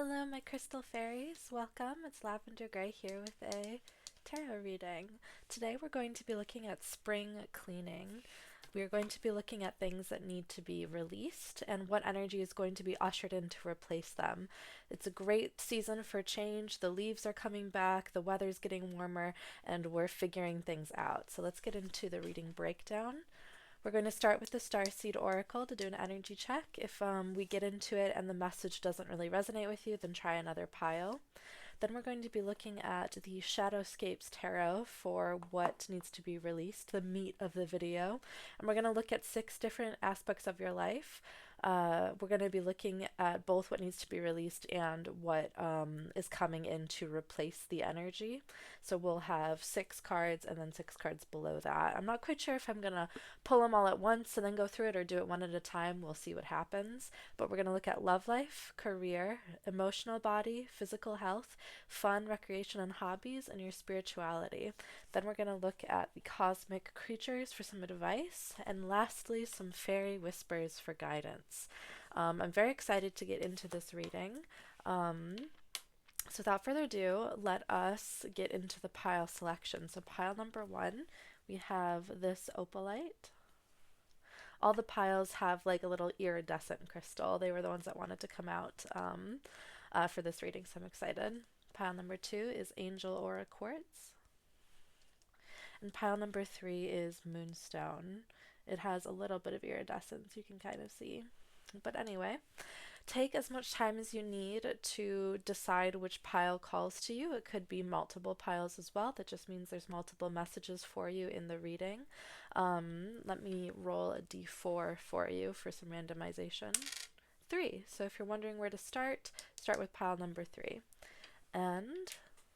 Hello, my crystal fairies. Welcome. It's Lavender Gray here with a tarot reading. Today we're going to be looking at spring cleaning. We are going to be looking at things that need to be released and what energy is going to be ushered in to replace them. It's a great season for change. The leaves are coming back, the weather's getting warmer, and we're figuring things out. So let's get into the reading breakdown. We're going to start with the Starseed Oracle to do an energy check. If we get into it and the message doesn't really resonate with you, then try another pile. Then we're going to be looking at the Shadowscapes Tarot for what needs to be released, the meat of the video. And we're going to look at 6 different aspects of your life. We're going to be looking at both what needs to be released and what is coming in to replace the energy. So we'll have 6 cards and then 6 cards below that. I'm not quite sure if I'm going to pull them all at once and then go through it or do it one at a time. We'll see what happens. But we're going to look at love life, career, emotional body, physical health, fun, recreation, and hobbies, and your spirituality. Then we're going to look at the cosmic creatures for some advice, and lastly, some fairy whispers for guidance. I'm very excited to get into this reading. So without further ado, let us get into the pile selection. So pile number 1, we have this opalite. All the piles have like a little iridescent crystal. They were the ones that wanted to come out for this reading, so I'm excited. Pile number 2 is angel aura quartz. And pile number 3 is moonstone. It has a little bit of iridescence, you can kind of see. But anyway, take as much time as you need to decide which pile calls to you. It could be multiple piles as well. That just means there's multiple messages for you in the reading. Let me roll a d4 for you for some randomization. 3. So if you're wondering where to start with pile number 3. And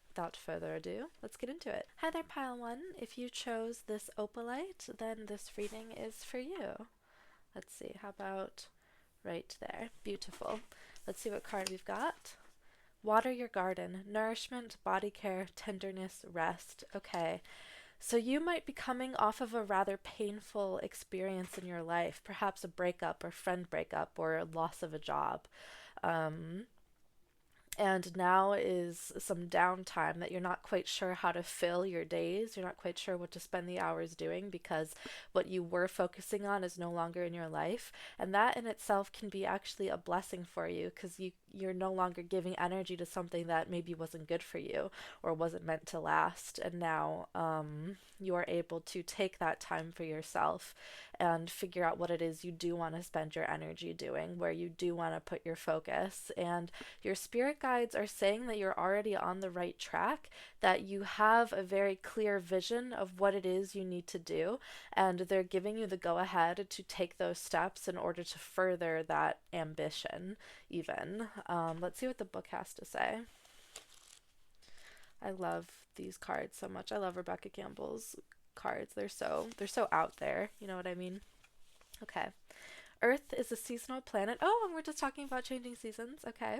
without further ado, let's get into it. Hi there, pile 1. If you chose this opalite, then this reading is for you. Let's see, how about right there? Beautiful. Let's see what card we've got. Water your garden. Nourishment, body care, tenderness, rest. Okay. So you might be coming off of a rather painful experience in your life, perhaps a breakup or friend breakup or loss of a job. And now is some downtime that you're not quite sure how to fill your days. You're not quite sure what to spend the hours doing because what you were focusing on is no longer in your life. And that in itself can be actually a blessing for you because you're no longer giving energy to something that maybe wasn't good for you or wasn't meant to last. And now you are able to take that time for yourself and figure out what it is you do want to spend your energy doing, where you do want to put your focus. And your spirit guides are saying that you're already on the right track, that you have a very clear vision of what it is you need to do, and they're giving you the go-ahead to take those steps in order to further that ambition, even. Let's see what the book has to say. I love these cards so much. I love Rebecca Campbell's cards. They're so out there. You know what I mean? Okay. Earth is a seasonal planet. Oh, and we're just talking about changing seasons. Okay.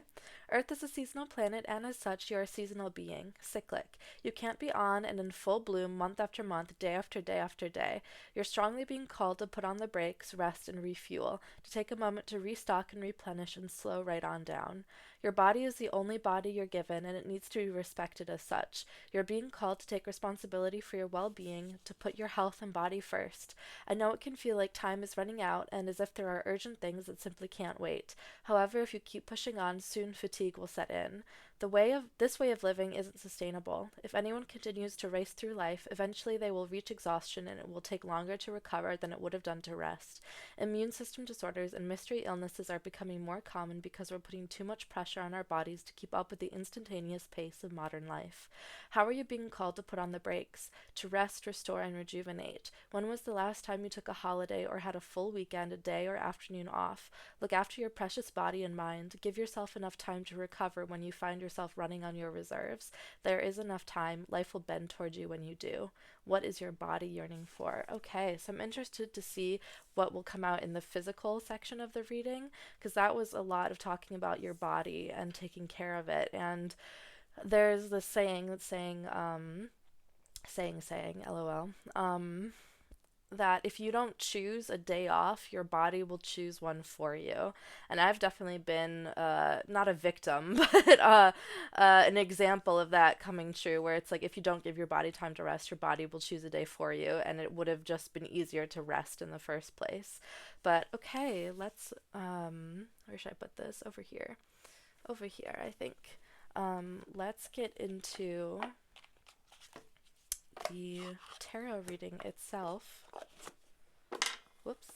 Earth is a seasonal planet, and as such, you're a seasonal being, cyclic. You can't be on and in full bloom month after month, day after day after day. You're strongly being called to put on the brakes, rest, and refuel, to take a moment to restock and replenish and slow right on down. Your body is the only body you're given, and it needs to be respected as such. You're being called to take responsibility for your well-being, to put your health and body first. I know it can feel like time is running out and as if there are urgent things that simply can't wait. However, if you keep pushing on, soon fatigue will set in. This way of living isn't sustainable. If anyone continues to race through life, eventually they will reach exhaustion and it will take longer to recover than it would have done to rest. Immune system disorders and mystery illnesses are becoming more common because we're putting too much pressure on our bodies to keep up with the instantaneous pace of modern life. How are you being called to put on the brakes? To rest, restore, and rejuvenate. When was the last time you took a holiday or had a full weekend, a day or afternoon off? Look after your precious body and mind. Give yourself enough time to recover when you find yourself running on your reserves. There is enough time. Life will bend toward you when you do. What is your body yearning for? Okay, so I'm interested to see what will come out in the physical section of the reading, because that was a lot of talking about your body and taking care of it. And there's this saying that's saying, lol, that if you don't choose a day off, your body will choose one for you. And I've definitely been not a victim, but an example of that coming true, where it's like if you don't give your body time to rest, your body will choose a day for you, and it would have just been easier to rest in the first place. But okay, let's where should I put this? Over here. Over here, I think. Let's get into the tarot reading itself. Whoops.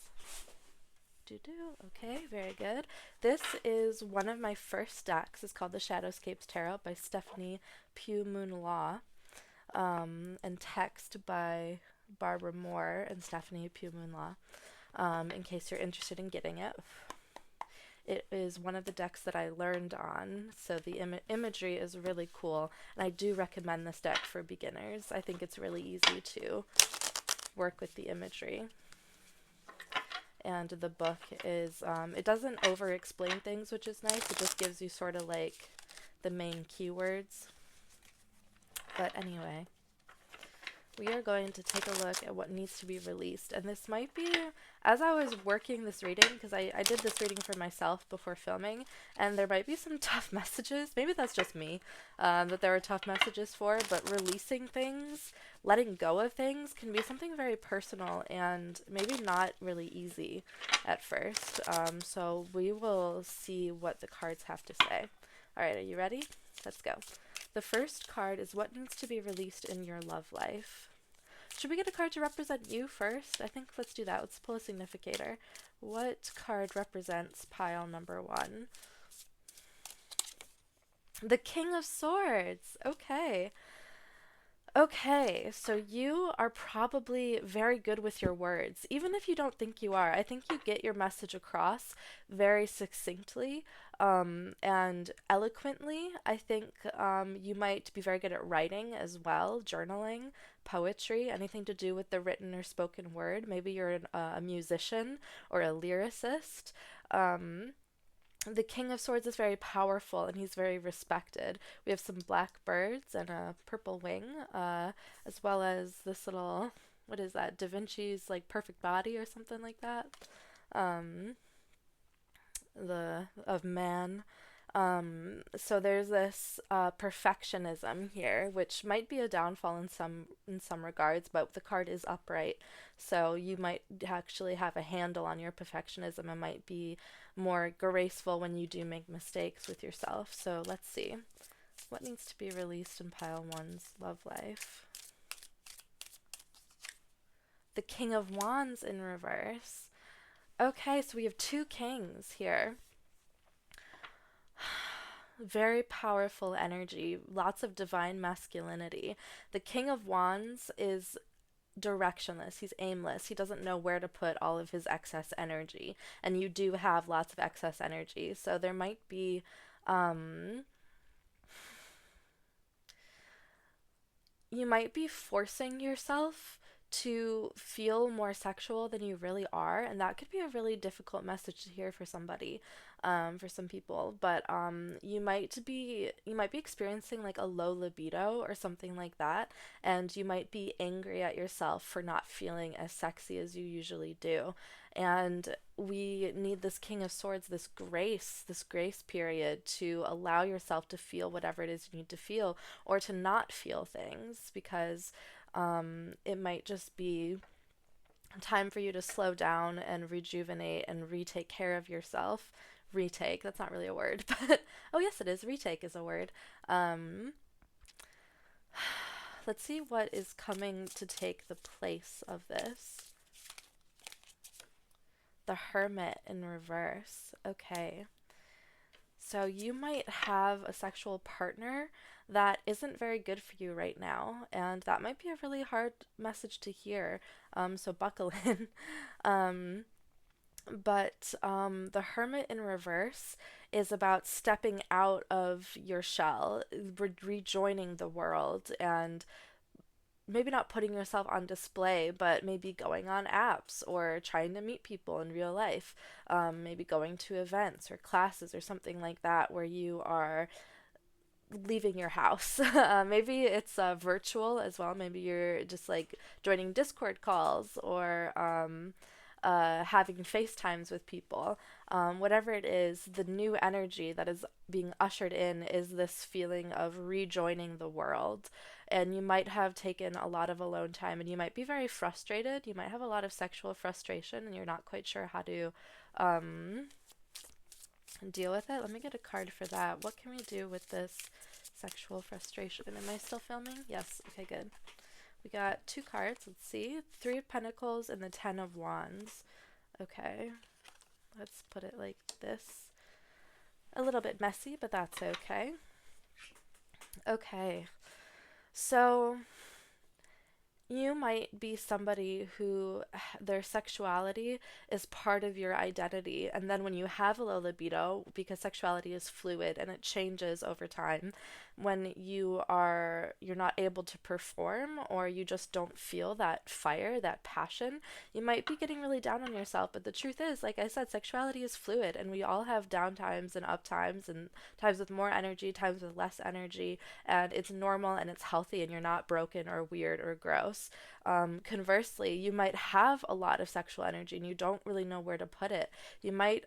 Okay, very good. This is one of my first decks. It's called the Shadowscapes Tarot by Stephanie Pugh Moon Law, and text by Barbara Moore and Stephanie Pugh Moon Law, in case you're interested in getting it. It is one of the decks that I learned on, so the imagery is really cool, and I do recommend this deck for beginners. I think it's really easy to work with the imagery. And the book is, it doesn't over-explain things, which is nice. It just gives you sort of like the main keywords. But anyway, we are going to take a look at what needs to be released. And this might be, as I was working this reading, because I did this reading for myself before filming, and there might be some tough messages. Maybe that's just me, that there were tough messages for, but releasing things, letting go of things can be something very personal and maybe not really easy at first. So we will see what the cards have to say. All right, are you ready? Let's go. The first card is what needs to be released in your love life. Should we get a card to represent you first? I think let's do that. Let's pull a significator. What card represents pile number 1? The King of Swords. Okay. Okay, so you are probably very good with your words, even if you don't think you are. I think you get your message across very succinctly, and eloquently. I think you might be very good at writing as well, journaling, poetry, anything to do with the written or spoken word. Maybe you're a musician or a lyricist. The King of Swords is very powerful and he's very respected. We have some black birds and a purple wing, as well as this little, what is that, Da Vinci's like perfect body or something like that. Of man. So there's this perfectionism here, which might be a downfall in some regards, but the card is upright, so you might actually have a handle on your perfectionism and might be more graceful when you do make mistakes with yourself. So let's see. What needs to be released in pile 1's love life? The King of Wands in reverse. Okay, so we have 2 kings here. Very powerful energy, lots of divine masculinity. The King of Wands is directionless, he's aimless, he doesn't know where to put all of his excess energy, and you do have lots of excess energy, so there might be you might be forcing yourself to feel more sexual than you really are, and that could be a really difficult message to hear for somebody, for some people. But you might be experiencing like a low libido or something like that, and you might be angry at yourself for not feeling as sexy as you usually do. And we need this King of Swords, this grace period to allow yourself to feel whatever it is you need to feel, or to not feel things, because it might just be time for you to slow down and rejuvenate and retake care of yourself. Retake, that's not really a word, but oh yes it is, retake is a word. Let's see what is coming to take the place of this. The Hermit in reverse. Okay. So you might have a sexual partner that isn't very good for you right now, and that might be a really hard message to hear. So buckle in. But the Hermit in reverse is about stepping out of your shell, rejoining the world, and maybe not putting yourself on display, but maybe going on apps or trying to meet people in real life, maybe going to events or classes or something like that, where you are leaving your house. Maybe it's virtual as well. Maybe you're just like joining Discord calls or having FaceTimes with people. Whatever it is, the new energy that is being ushered in is this feeling of rejoining the world. And you might have taken a lot of alone time and you might be very frustrated. You might have a lot of sexual frustration and you're not quite sure how to um, deal with it. Let me get a card for that. What can we do with this sexual frustration? Am I still filming? Yes. Okay, good. We got two cards. Let's see. Three of Pentacles and the Ten of Wands. Okay. Let's put it like this. A little bit messy, but that's okay. Okay. So you might be somebody who their sexuality is part of your identity. And then when you have a low libido, because sexuality is fluid and it changes over time, when you're not able to perform or you just don't feel that fire, that passion, you might be getting really down on yourself. But the truth is, like I said, sexuality is fluid and we all have down times and up times and times with more energy, times with less energy, and it's normal and it's healthy and you're not broken or weird or gross. Conversely, you might have a lot of sexual energy and you don't really know where to put it. You might,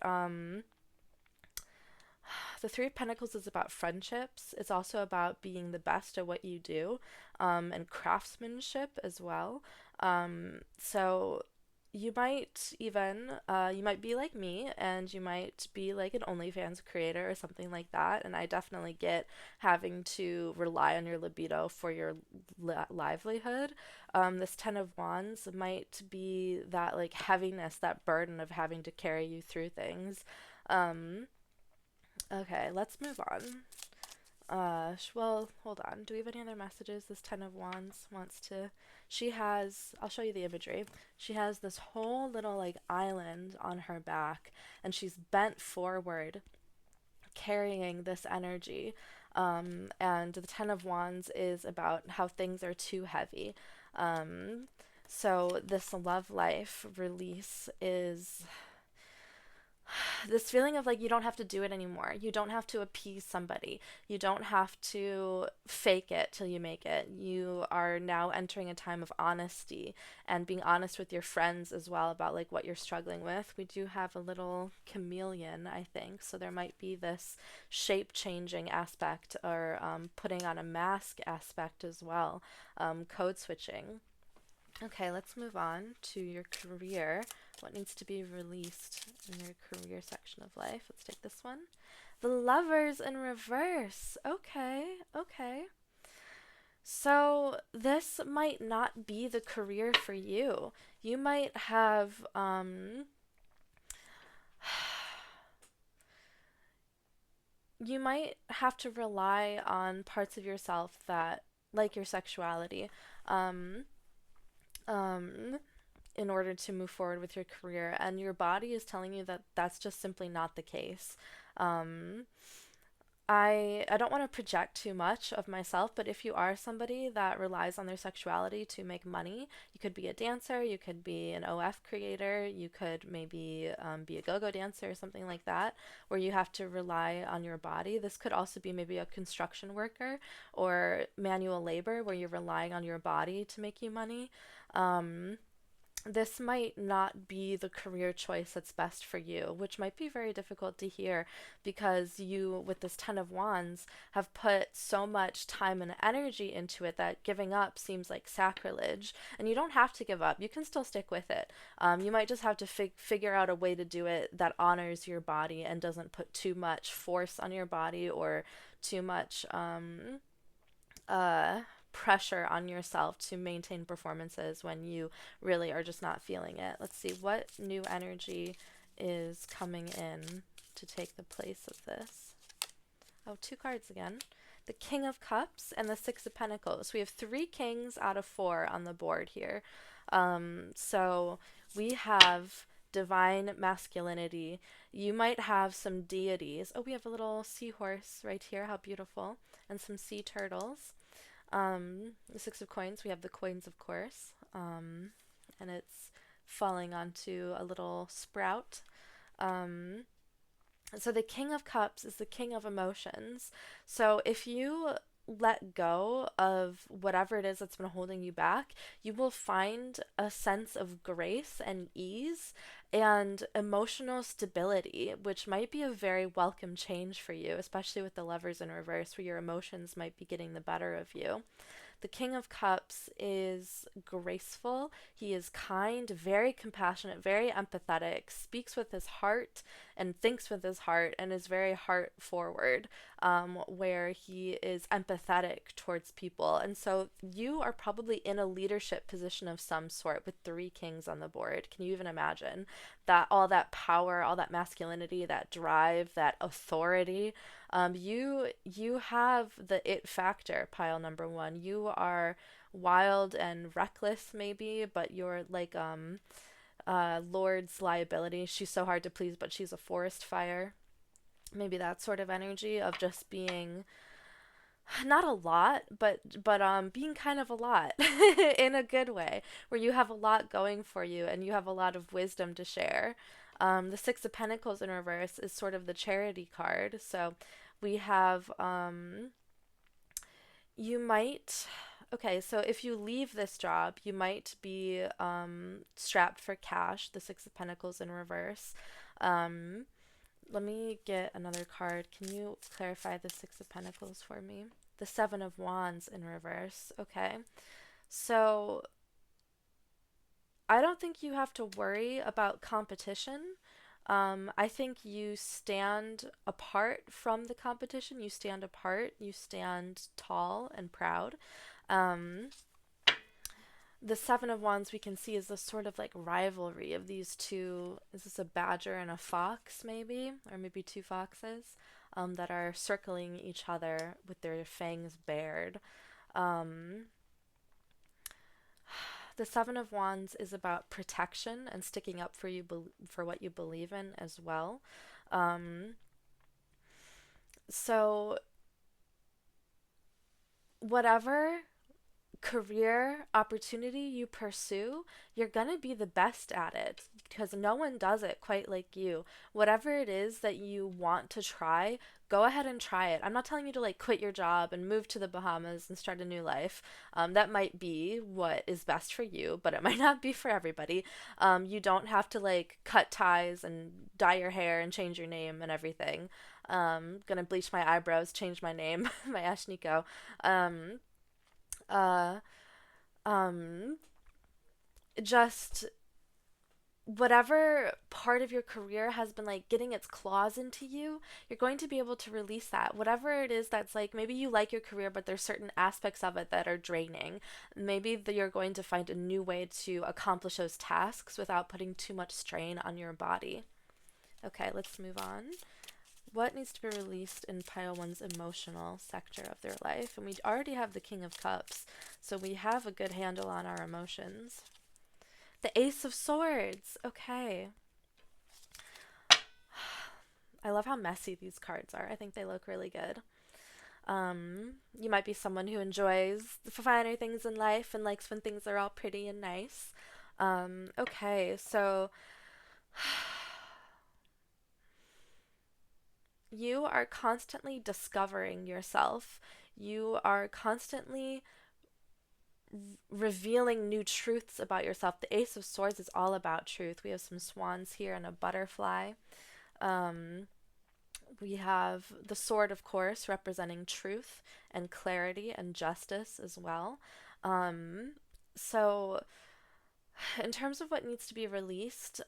the Three of Pentacles is about friendships. It's also about being the best at what you do, and craftsmanship as well. So you might be like me and you might be like an OnlyFans creator or something like that. And I definitely get having to rely on your libido for your livelihood. This Ten of Wands might be that like heaviness, that burden of having to carry you through things. Um, okay, let's move on. Well, hold on. Do we have any other messages? This Ten of Wands wants to. She has. I'll show you the imagery. She has this whole little like island on her back, and she's bent forward, carrying this energy. And the Ten of Wands is about how things are too heavy. Um, so this love life release is this feeling of like you don't have to do it anymore. You don't have to appease somebody. You don't have to fake it till you make it. You are now entering a time of honesty and being honest with your friends as well about like what you're struggling with. We do have a little chameleon, I think, so there might be this shape changing aspect or putting on a mask aspect as well, code switching. Okay, let's move on to your career. What needs to be released in your career section of life? Let's take this one. The Lovers in reverse. Okay, okay. So this might not be the career for you. You might have you might have to rely on parts of yourself that like your sexuality. Um um in order to move forward with your career, and your body is telling you that that's just simply not the case. um I don't want to project too much of myself, but if you are somebody that relies on their sexuality to make money, you could be a dancer, you could be an OF creator, you could maybe be a go-go dancer or something like that, where you have to rely on your body. This could also be maybe a construction worker or manual labor, where you're relying on your body to make you money. Um, this might not be the career choice that's best for you, which might be very difficult to hear because you, with this Ten of Wands, have put so much time and energy into it that giving up seems like sacrilege. And you don't have to give up, you can still stick with it. You might just have to figure out a way to do it that honors your body and doesn't put too much force on your body or too much uh, pressure on yourself to maintain performances when you really are just not feeling it. Let's see what new energy is coming in to take the place of this. Oh, two cards again. The King of Cups and the Six of Pentacles. We have three kings out of four on the board here. So we have divine masculinity. You might have some deities. Oh, we have a little seahorse right here. How beautiful. And some sea turtles. The Six of Coins, we have the coins, of course, and it's falling onto a little sprout. Um, So the King of Cups is the king of emotions. So if you let go of whatever it is that's been holding you back, you will find a sense of grace and ease and emotional stability, which might be a very welcome change for you, especially with the Lovers in reverse, where your emotions might be getting the better of you. The King of Cups is graceful. He is kind, very compassionate, very empathetic, speaks with his heart and thinks with his heart, and is very heart forward, where he is empathetic towards people. And so you are probably in a leadership position of some sort with three kings on the board. Can you even imagine that? All that power, all that masculinity, that drive, that authority. You have the it factor, pile number one. You are wild and reckless, maybe, but you're like Lord's liability. She's so hard to please, but she's a forest fire. Maybe that sort of energy of just being not a lot, but being kind of a lot in a good way, where you have a lot going for you and you have a lot of wisdom to share. The Six of Pentacles in reverse is sort of the charity card. So we have you might okay, so if you leave this job, you might be strapped for cash, the Six of Pentacles in reverse. Um, Let me get another card. Can you clarify the Six of Pentacles for me? The Seven of Wands in reverse. Okay. So I don't think you have to worry about competition. I think you stand apart from the competition. You stand apart. You stand tall and proud. Um, the Seven of Wands we can see is this sort of like rivalry of these two. Is this a badger and a fox, maybe? Or maybe two foxes that are circling each other with their fangs bared. Um, the Seven of Wands is about protection and sticking up for for what you believe in as well. Um, so whatever career opportunity you pursue, you're going to be the best at it because no one does it quite like you. Whatever it is that you want to try, go ahead and try it. I'm not telling you to like quit your job and move to the Bahamas and start a new life. That might be what is best for you, but it might not be for everybody. You don't have to like cut ties and dye your hair and change your name and everything. Gonna bleach my eyebrows, change my name, my Ashniko. Um, uh, um, just whatever part of your career has been like getting its claws into you, you're going to be able to release that. Whatever it is that's like, maybe you like your career, but there's certain aspects of it that are draining. Maybe you're going to find a new way to accomplish those tasks without putting too much strain on your body. Okay, let's move on. What needs to be released in pile one's emotional sector of their life? And we already have the King of Cups, so we have a good handle on our emotions. The Ace of Swords. Okay. I love how messy these cards are. I think they look really good. You might be someone who enjoys the finer things in life and likes when things are all pretty and nice. Okay, so you are constantly discovering yourself. You are constantly revealing new truths about yourself. The Ace of Swords is all about truth. We have some swans here and a butterfly. Um, we have the sword, of course, representing truth and clarity and justice as well. Um, so in terms of what needs to be released,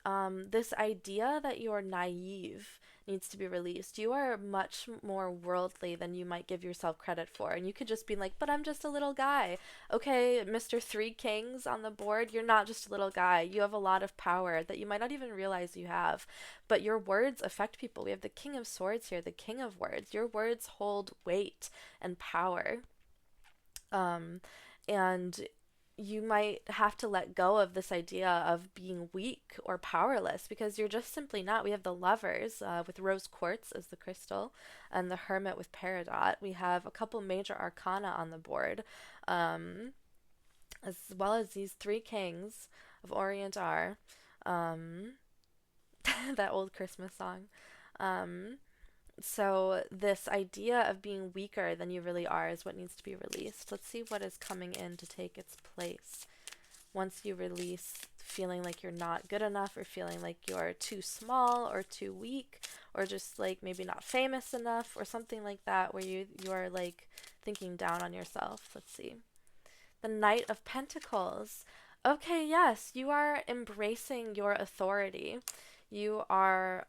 this idea that you're naive needs to be released. You are much more worldly than you might give yourself credit for. And you could just be like, but I'm just a little guy. Okay, Mr. Three Kings on the board, you're not just a little guy. You have a lot of power that you might not even realize you have. But your words affect people. We have the King of Swords here, the King of Words. Your words hold weight and power. Um, and you might have to let go of this idea of being weak or powerless because you're just simply not. We have the Lovers with rose quartz as the crystal and the Hermit with peridot. We have a couple major arcana on the board, um, as well as these three kings of Orient are. Um, that old Christmas song. So this idea of being weaker than you really are is what needs to be released. Let's see what is coming in to take its place. Once you release feeling like you're not good enough, or feeling like you're too small or too weak, or just like maybe not famous enough or something like that, where you're like thinking down on yourself. Let's see. The Knight of Pentacles. Okay, yes, you are embracing your authority. You are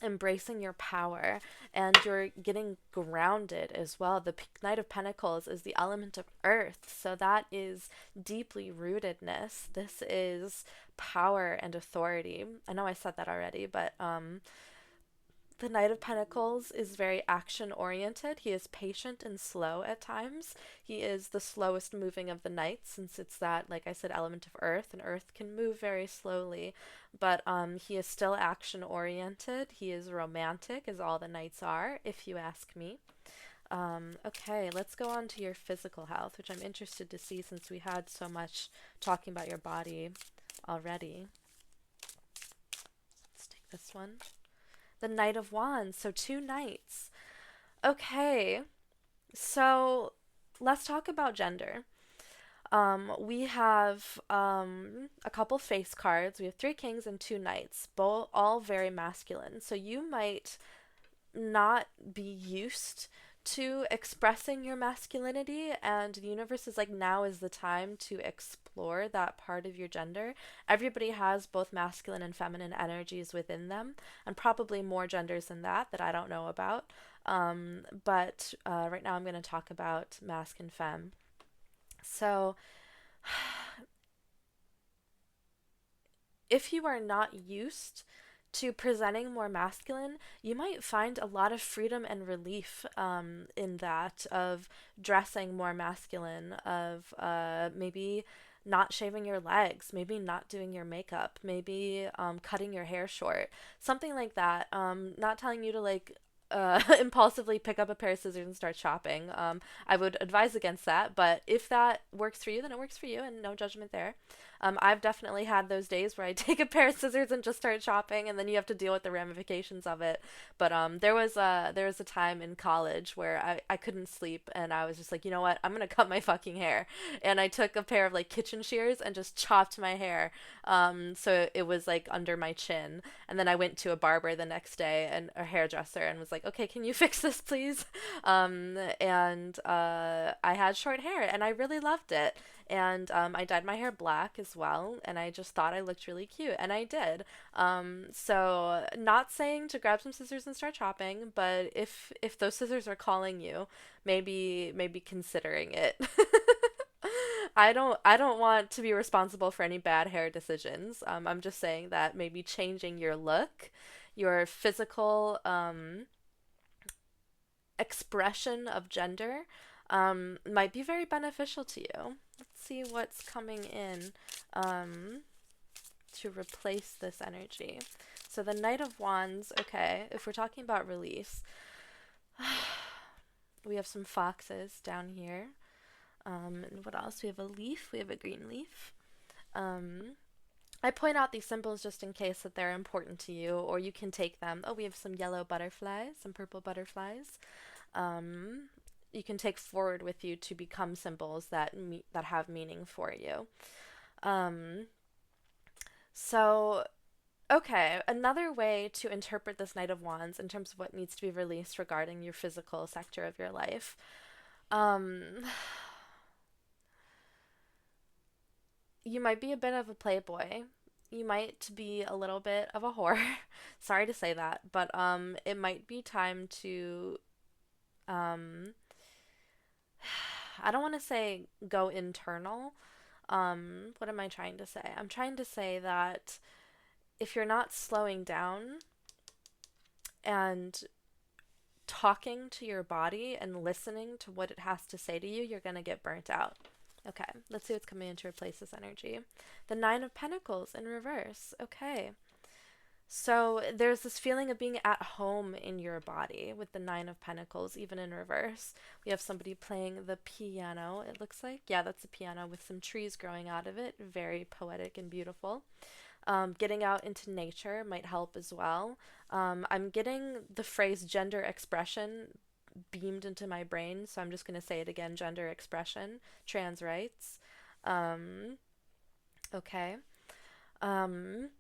embracing your power, and you're getting grounded as well. The Knight of Pentacles is the element of earth, so that is deeply rootedness. This is power and authority. I know I said that already, but the Knight of Pentacles is very action oriented. He is patient and slow at times. He is the slowest moving of the knights, since it's that, like I said, element of earth, and earth can move very slowly. But he is still action oriented. He is romantic, as all the knights are, if you ask me. Okay, let's go on to your physical health, which I'm interested to see since we had so much talking about your body already. Let's take this one. The Knight of Wands, so 2 knights. Okay, so let's talk about gender. We have a couple face cards. We have 3 kings and 2 knights, both all very masculine. So you might not be used to expressing your masculinity, and the universe is like, now is the time to explore that part of your gender. Everybody has both masculine and feminine energies within them, and probably more genders than that I don't know about. But right now I'm going to talk about masc and femme. So if you are not used to presenting more masculine, you might find a lot of freedom and relief in that, of dressing more masculine, of maybe not shaving your legs, maybe not doing your makeup, maybe cutting your hair short, something like that. Not telling you to like impulsively pick up a pair of scissors and start chopping. I would advise against that, but if that works for you, then it works for you, and no judgment there. I've definitely had those days where I take a pair of scissors and just start chopping, and then you have to deal with the ramifications of it. But there was a time in college where I couldn't sleep, and I was just like, you know what, I'm gonna cut my fucking hair, and I took a pair of like kitchen shears and just chopped my hair, so it was like under my chin, and then I went to a barber the next day, and a hairdresser, and was like, okay, can you fix this please? And I had short hair, and I really loved it. And I dyed my hair black as well, and I just thought I looked really cute, and I did. So not saying to grab some scissors and start chopping, but if those scissors are calling you, maybe considering it. I don't want to be responsible for any bad hair decisions. I'm just saying that maybe changing your look, your physical expression of gender, might be very beneficial to you. Let's see what's coming in to replace this energy. So the Knight of Wands, okay, if we're talking about release, we have some foxes down here. And what else? We have a leaf. We have a green leaf. I point out these symbols just in case that they're important to you, or you can take them. Oh, we have some yellow butterflies, some purple butterflies. You can take forward with you to become symbols that have meaning for you. So, okay, another way to interpret this Knight of Wands in terms of what needs to be released regarding your physical sector of your life. You might be a bit of a playboy. You might be a little bit of a whore. Sorry to say that, but it might be time to um I don't want to say go internal. What am I trying to say? I'm trying to say that if you're not slowing down and talking to your body and listening to what it has to say to you, you're going to get burnt out. Okay, let's see what's coming in to replace this energy. The Nine of Pentacles in reverse. Okay. So there's this feeling of being at home in your body with the Nine of Pentacles, even in reverse. We have somebody playing the piano, it looks like. Yeah, that's a piano with some trees growing out of it. Very poetic and beautiful. Getting out into nature might help as well. I'm getting the phrase gender expression beamed into my brain, so I'm just going to say it again: gender expression, trans rights. Um, okay. Um,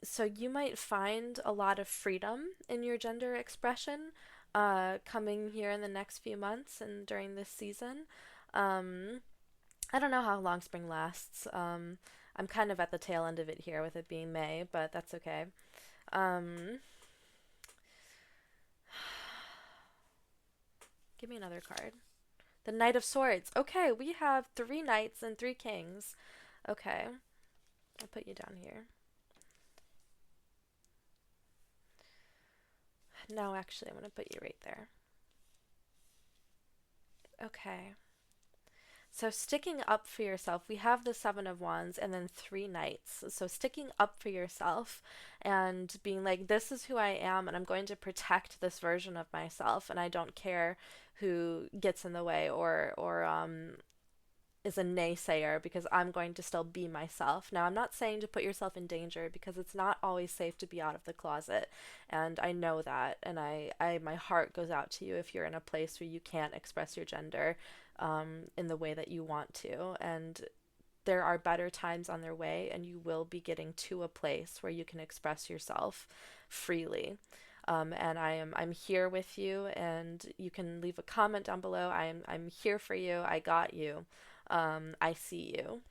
so you might find a lot of freedom in your gender expression coming here in the next few months and during this season. Um, I don't know how long spring lasts. I'm kind of at the tail end of it here with it being May, but that's okay. Um, Give me another card. The Knight of Swords. Okay, we have three knights and three kings. Okay, I'll put you down here. No, actually, I'm going to put you right there. Okay. So sticking up for yourself, we have the Seven of Wands and then three knights. So sticking up for yourself and being like, this is who I am, and I'm going to protect this version of myself, and I don't care who gets in the way or is a naysayer because I'm going to still be myself. Now, I'm not saying to put yourself in danger because it's not always safe to be out of the closet, and I know that, and my heart goes out to you if you're in a place where you can't express your gender in the way that you want to, and there are better times on their way, and you will be getting to a place where you can express yourself freely. And I'm here with you, and you can leave a comment down below. I'm here for you. I got you. I see you.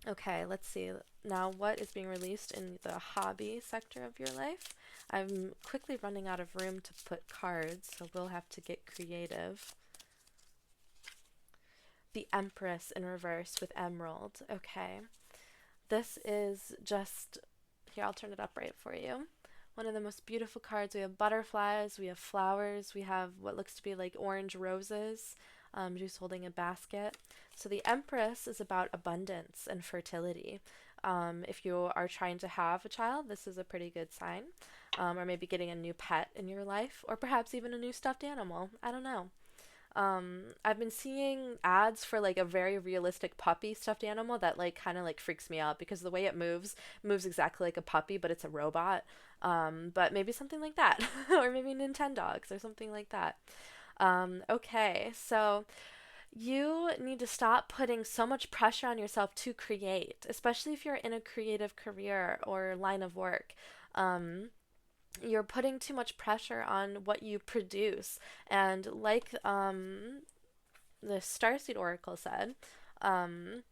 Okay, let's see. Now, what is being released in the hobby sector of your life? I'm quickly running out of room to put cards, so we'll have to get creative. The Empress in reverse with emerald. Okay. This is just, here, I'll turn it up right for you. One of the most beautiful cards. We have butterflies, we have flowers, we have what looks to be like orange roses. She's holding a basket. So the Empress is about abundance and fertility. If you are trying to have a child, this is a pretty good sign. Or maybe getting a new pet in your life, or perhaps even a new stuffed animal. I don't know. I've been seeing ads for like a very realistic puppy stuffed animal that like kind of like freaks me out because the way it moves exactly like a puppy, but it's a robot. But maybe something like that, or maybe Nintendogs or something like that. Okay, so you need to stop putting so much pressure on yourself to create, especially if you're in a creative career or line of work. Um, you're putting too much pressure on what you produce. And like the Starseed Oracle said, um,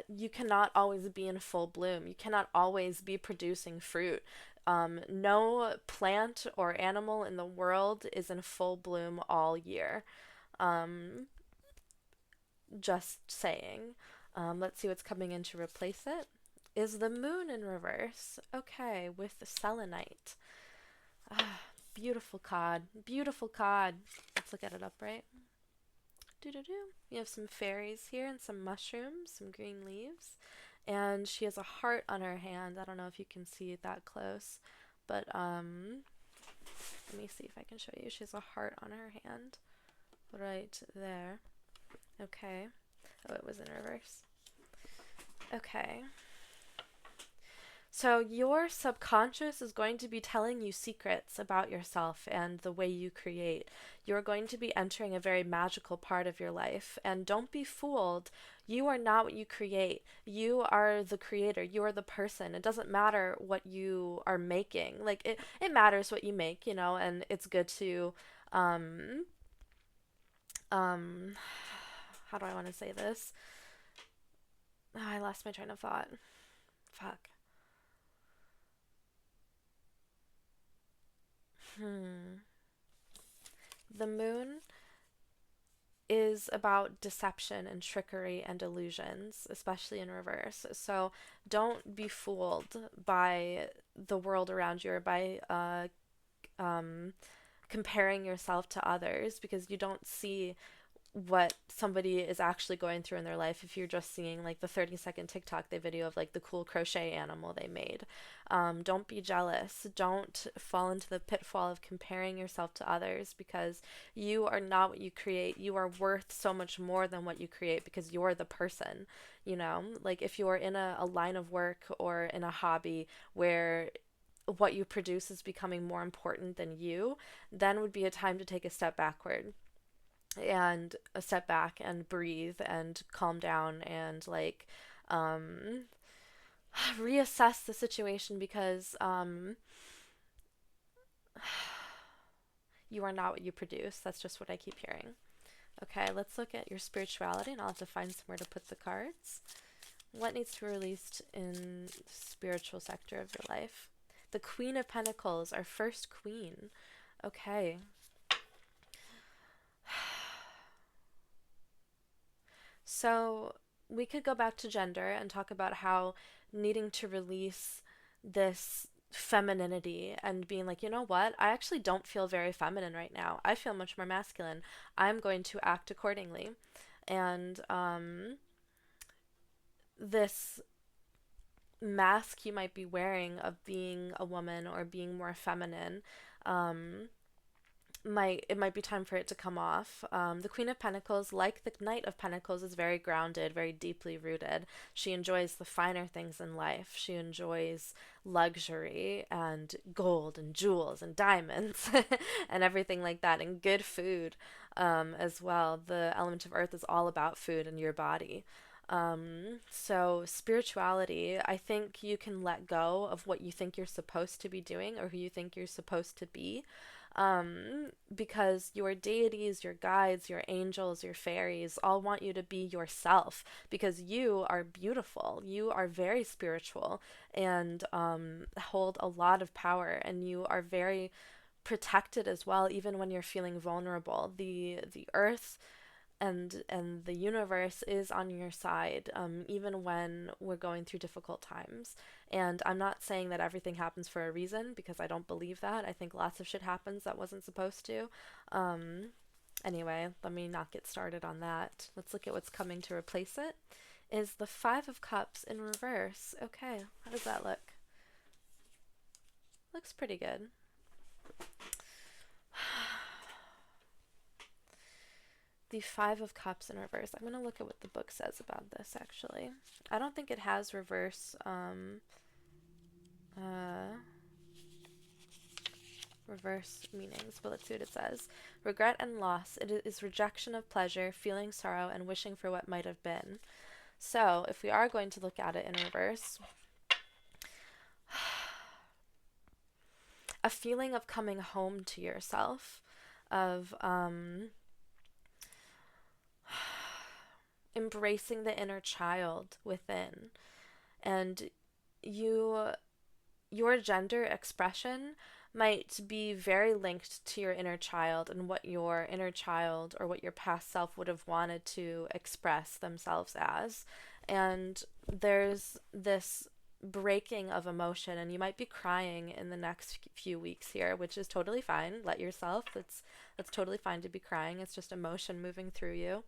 you cannot always be in full bloom. You cannot always be producing fruit. No plant or animal in the world is in full bloom all year. Um, just saying. Let's see what's coming in to replace it. Is the moon in reverse? Okay, with the selenite. Ah, beautiful card. Beautiful card. Let's look at it upright. Do-do-do. You have some fairies here and some mushrooms, some green leaves. And she has a heart on her hand. I don't know if you can see it that close. But, let me see if I can show you. She has a heart on her hand. Right there. Okay. Oh, it was in reverse. Okay. So your subconscious is going to be telling you secrets about yourself and the way you create. You're going to be entering a very magical part of your life. And don't be fooled. You are not what you create. You are the creator. You are the person. It doesn't matter what you are making. Like it matters what you make, you know, and it's good to um um how do I want to say this? Oh, I lost my train of thought. Fuck. Hmm. The moon is about deception and trickery and illusions, especially in reverse. So don't be fooled by the world around you or by um, comparing yourself to others because you don't see what somebody is actually going through in their life if you're just seeing like the 30-second TikTok they video of like the cool crochet animal they made. Don't be jealous. Don't fall into the pitfall of comparing yourself to others, because you are not what you create. You are worth so much more than what you create because you're the person, you know? Like if you're in a line of work or in a hobby where what you produce is becoming more important than you, then would be a time to take a step backward and a step back and breathe and calm down and like um reassess the situation, because you are not what you produce. That's just what I keep hearing. Okay, let's look at your spirituality, and I'll have to find somewhere to put the cards. What needs to be released in the spiritual sector of your life? The Queen of Pentacles, our first queen. Okay. So we could go back to gender and talk about how needing to release this femininity and being like, you know what? I actually don't feel very feminine right now. I feel much more masculine. I'm going to act accordingly. And this mask you might be wearing of being a woman or being more feminine, um, it might be time for it to come off. The Queen of Pentacles, like the Knight of Pentacles, is very grounded, very deeply rooted. She enjoys the finer things in life. She enjoys luxury and gold and jewels and diamonds and everything like that, and good food as well. The element of earth is all about food and your body. So spirituality, I think you can let go of what you think you're supposed to be doing or who you think you're supposed to be, because your deities, your guides, your angels, your fairies all want you to be yourself, because you are beautiful, you are very spiritual, and hold a lot of power, and you are very protected as well, even when you're feeling vulnerable. The earth and the universe is on your side, even when we're going through difficult times. And I'm not saying that everything happens for a reason, because I don't believe that. I think lots of shit happens that wasn't supposed to. Anyway, let me not get started on that. Let's look at what's coming to replace it. Is the Five of Cups in reverse. Okay, how does that look? Looks pretty good. The Five of Cups in reverse. I'm going to look at what the book says about this, actually. I don't think it has reverse, reverse meanings, but let's see what it says. Regret and loss. It is rejection of pleasure, feeling sorrow, and wishing for what might have been. So, if we are going to look at it in reverse, a feeling of coming home to yourself, of embracing the inner child within. And your gender expression might be very linked to your inner child and what your inner child or what your past self would have wanted to express themselves as. And there's this breaking of emotion, and you might be crying in the next few weeks here, which is totally fine. Let yourself. It's totally fine to be crying. It's just emotion moving through you.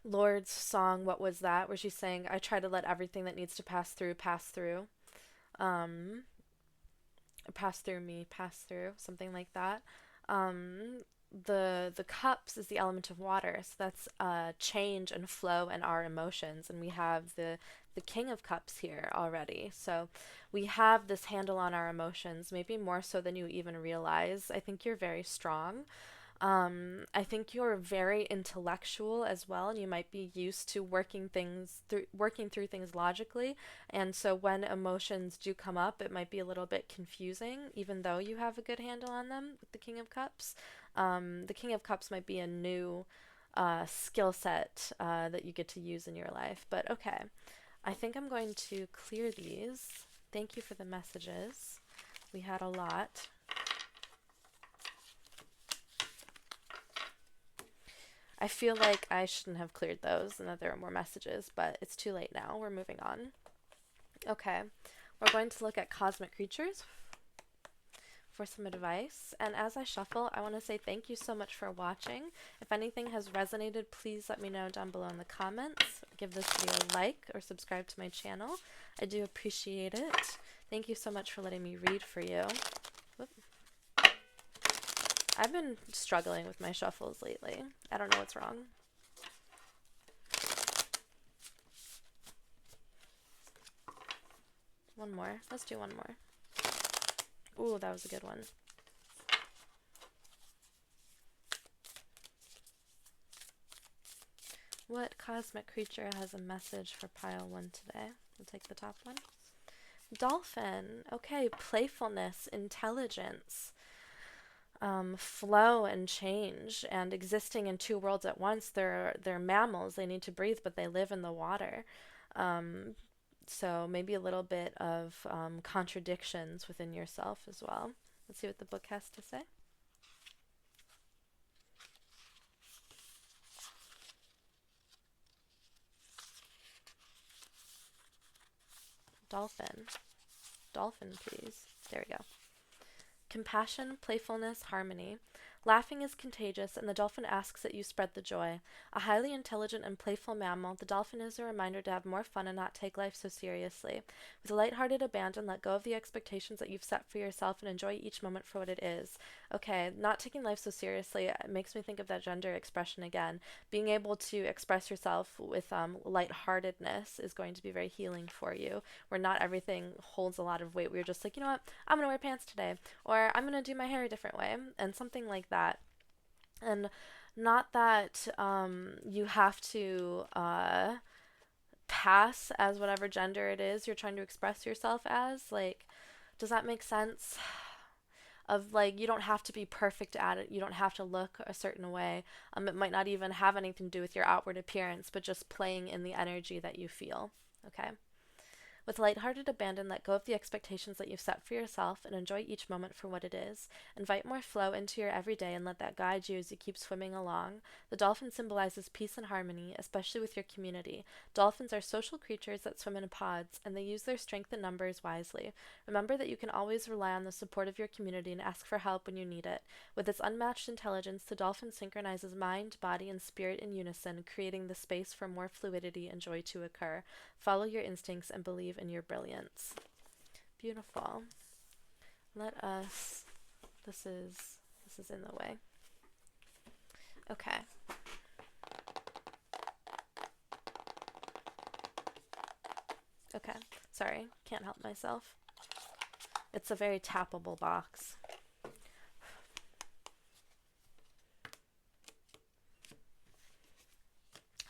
Lord's song, what was that? Where she's saying, I try to let everything that needs to pass through, um, pass through me, pass through, something like that. The cups is the element of water, so that's change and flow and our emotions, and we have the King of Cups here already. So we have this handle on our emotions, maybe more so than you even realize. I think you're very strong. I think you're very intellectual as well, and you might be used to working through things logically. And so when emotions do come up, it might be a little bit confusing, even though you have a good handle on them with the King of Cups. The King of Cups might be a new skill set that you get to use in your life. But okay, I think I'm going to clear these. Thank you for the messages. We had a lot. I feel like I shouldn't have cleared those and that there are more messages, but it's too late now. We're moving on. Okay, we're going to look at cosmic creatures for some advice. And as I shuffle, I want to say thank you so much for watching. If anything has resonated, please let me know down below in the comments. Give this video a like or subscribe to my channel. I do appreciate it. Thank you so much for letting me read for you. Whoop. I've been struggling with my shuffles lately. I don't know what's wrong. One more. Let's do one more. Ooh, that was a good one. What cosmic creature has a message for pile 1 today? We'll take the top one. Dolphin. Okay, playfulness, intelligence, flow and change, and existing in two worlds at once. They're mammals. They need to breathe, but they live in the water. So maybe a little bit of contradictions within yourself as well. Let's see what the book has to say. Dolphin. Dolphin, please. There we go. Compassion, playfulness, harmony. Laughing is contagious, and the dolphin asks that you spread the joy. A highly intelligent and playful mammal, the dolphin is a reminder to have more fun and not take life so seriously. With a lighthearted abandon, let go of the expectations that you've set for yourself and enjoy each moment for what it is. Okay, not taking life so seriously makes me think of that gender expression again. Being able to express yourself with lightheartedness is going to be very healing for you, where not everything holds a lot of weight. We're just like, you know what, I'm going to wear pants today, or I'm going to do my hair a different way, and something like that. And not that you have to pass as whatever gender it is you're trying to express yourself as. Like, does that make sense? Of like, you don't have to be perfect at it. You don't have to look a certain way. It might not even have anything to do with your outward appearance, but just playing in the energy that you feel. Okay? With lighthearted abandon, let go of the expectations that you've set for yourself and enjoy each moment for what it is. Invite more flow into your everyday and let that guide you as you keep swimming along. The dolphin symbolizes peace and harmony, especially with your community. Dolphins are social creatures that swim in pods, and they use their strength in numbers wisely. Remember that you can always rely on the support of your community and ask for help when you need it. With its unmatched intelligence, the dolphin synchronizes mind, body, and spirit in unison, creating the space for more fluidity and joy to occur. Follow your instincts and believe in your brilliance. Beautiful. Let us, this is in the way. Okay. Okay, sorry, can't help myself. It's a very tappable box.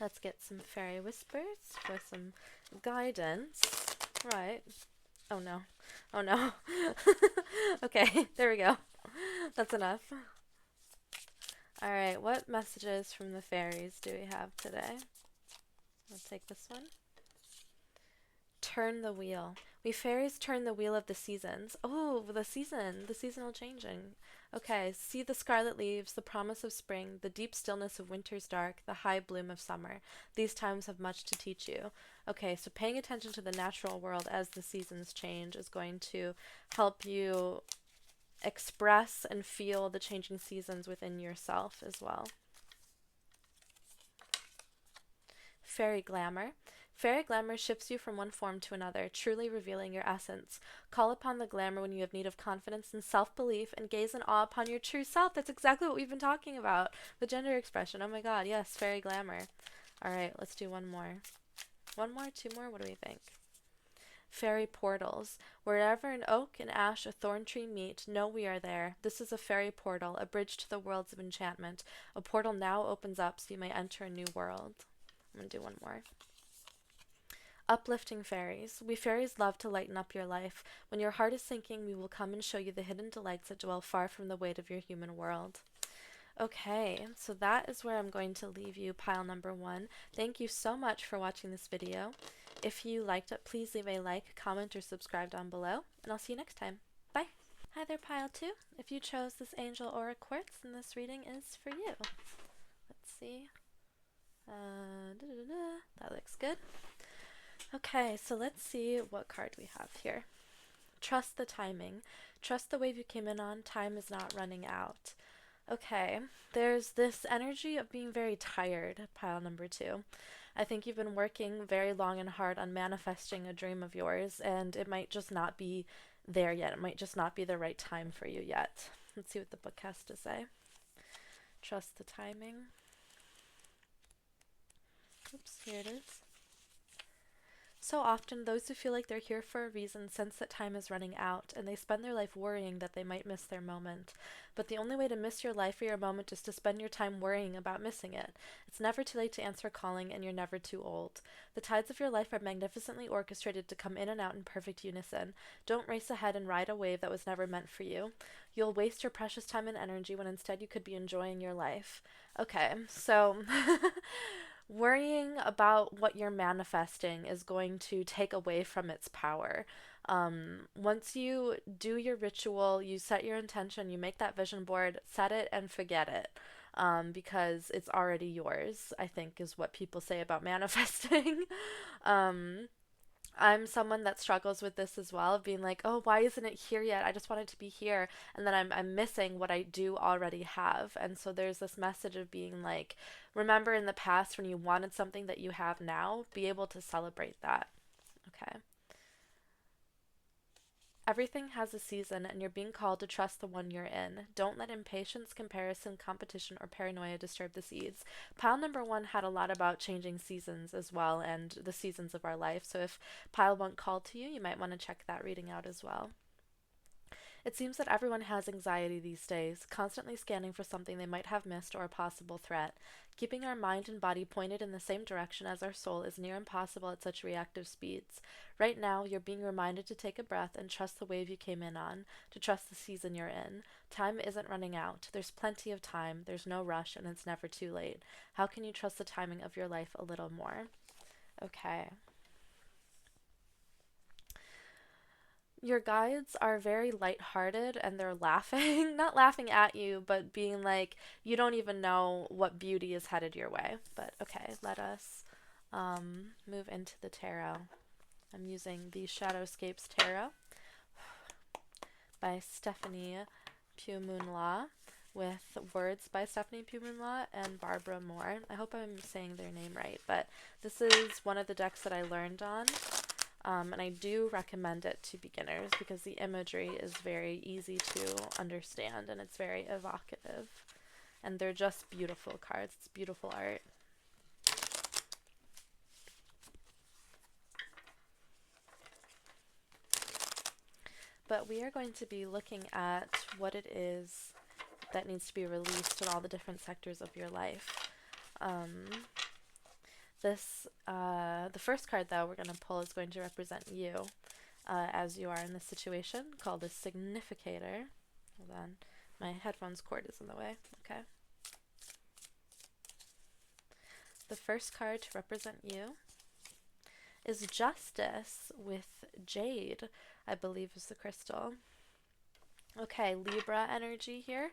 Let's get some Faery Whispers for some guidance. Right. Oh no. Oh no. Okay, there we go. That's enough. Alright, what messages from the fairies do we have today? I'll take this one. Turn the wheel. We fairies turn the wheel of the seasons. Oh, the seasonal changing. Okay, see the scarlet leaves, the promise of spring, the deep stillness of winter's dark, the high bloom of summer. These times have much to teach you. Okay, so paying attention to the natural world as the seasons change is going to help you express and feel the changing seasons within yourself as well. Fairy glamour. Fairy glamour shifts you from one form to another, truly revealing your essence. Call upon the glamour when you have need of confidence and self-belief, and gaze in awe upon your true self. That's exactly what we've been talking about. The gender expression. Oh my god, yes, fairy glamour. Alright, let's do one more. One more? Two more? What do we think? Fairy portals. Wherever an oak, an ash, a thorn tree meet, know we are there. This is a fairy portal, a bridge to the worlds of enchantment. A portal now opens up so you may enter a new world. I'm going to do one more. Uplifting fairies. We fairies love to lighten up your life. When your heart is sinking, we will come and show you the hidden delights that dwell far from the weight of your human world. Okay, so that is where I'm going to leave you, pile number 1. Thank you so much for watching this video. If you liked it, please leave a like, comment, or subscribe down below, and I'll see you next time. Bye! Hi there, pile 2. If you chose this angel aura quartz, then this reading is for you. Let's see. That looks good. Okay, so let's see what card we have here. Trust the timing. Trust the wave you came in on. Time is not running out. Okay, there's this energy of being very tired, pile number 2. I think you've been working very long and hard on manifesting a dream of yours, and it might just not be there yet. It might just not be the right time for you yet. Let's see what the book has to say. Trust the timing. Oops, here it is. So often, those who feel like they're here for a reason sense that time is running out, and they spend their life worrying that they might miss their moment. But the only way to miss your life or your moment is to spend your time worrying about missing it. It's never too late to answer a calling, and you're never too old. The tides of your life are magnificently orchestrated to come in and out in perfect unison. Don't race ahead and ride a wave that was never meant for you. You'll waste your precious time and energy when instead you could be enjoying your life. Okay, so worrying about what you're manifesting is going to take away from its power. Once you do your ritual, you set your intention, you make that vision board, set it and forget it. Because it's already yours, I think is what people say about manifesting. um, I'm someone that struggles with this as well, of being like, oh, why isn't it here yet? I just want it to be here. And then I'm missing what I do already have. And so there's this message of being like, remember in the past when you wanted something that you have now, be able to celebrate that. Okay. Everything has a season, and you're being called to trust the one you're in. Don't let impatience, comparison, competition, or paranoia disturb the seeds. Pile number 1 had a lot about changing seasons as well, and the seasons of our life. So if pile 1 called to you, you might want to check that reading out as well. It seems that everyone has anxiety these days, constantly scanning for something they might have missed or a possible threat. Keeping our mind and body pointed in the same direction as our soul is near impossible at such reactive speeds. Right now, you're being reminded to take a breath and trust the wave you came in on, to trust the season you're in. Time isn't running out. There's plenty of time, there's no rush, and it's never too late. How can you trust the timing of your life a little more? Okay. Your guides are very lighthearted and they're laughing, not laughing at you, but being like, you don't even know what beauty is headed your way. But okay, let us move into the tarot. I'm using the Shadowscapes Tarot by Stephanie Pugh Moonlaw, with words by Stephanie Pugh Moonlaw and Barbara Moore. I hope I'm saying their name right, but this is one of the decks that I learned on. And I do recommend it to beginners because the imagery is very easy to understand and it's very evocative. And they're just beautiful cards. It's beautiful art. But we are going to be looking at what it is that needs to be released in all the different sectors of your life. The first card, though, we're going to pull is going to represent you as you are in this situation, called a significator. Hold on. My headphones cord is in the way. Okay. The first card to represent you is Justice with Jade, I believe is the crystal. Okay, Libra energy here.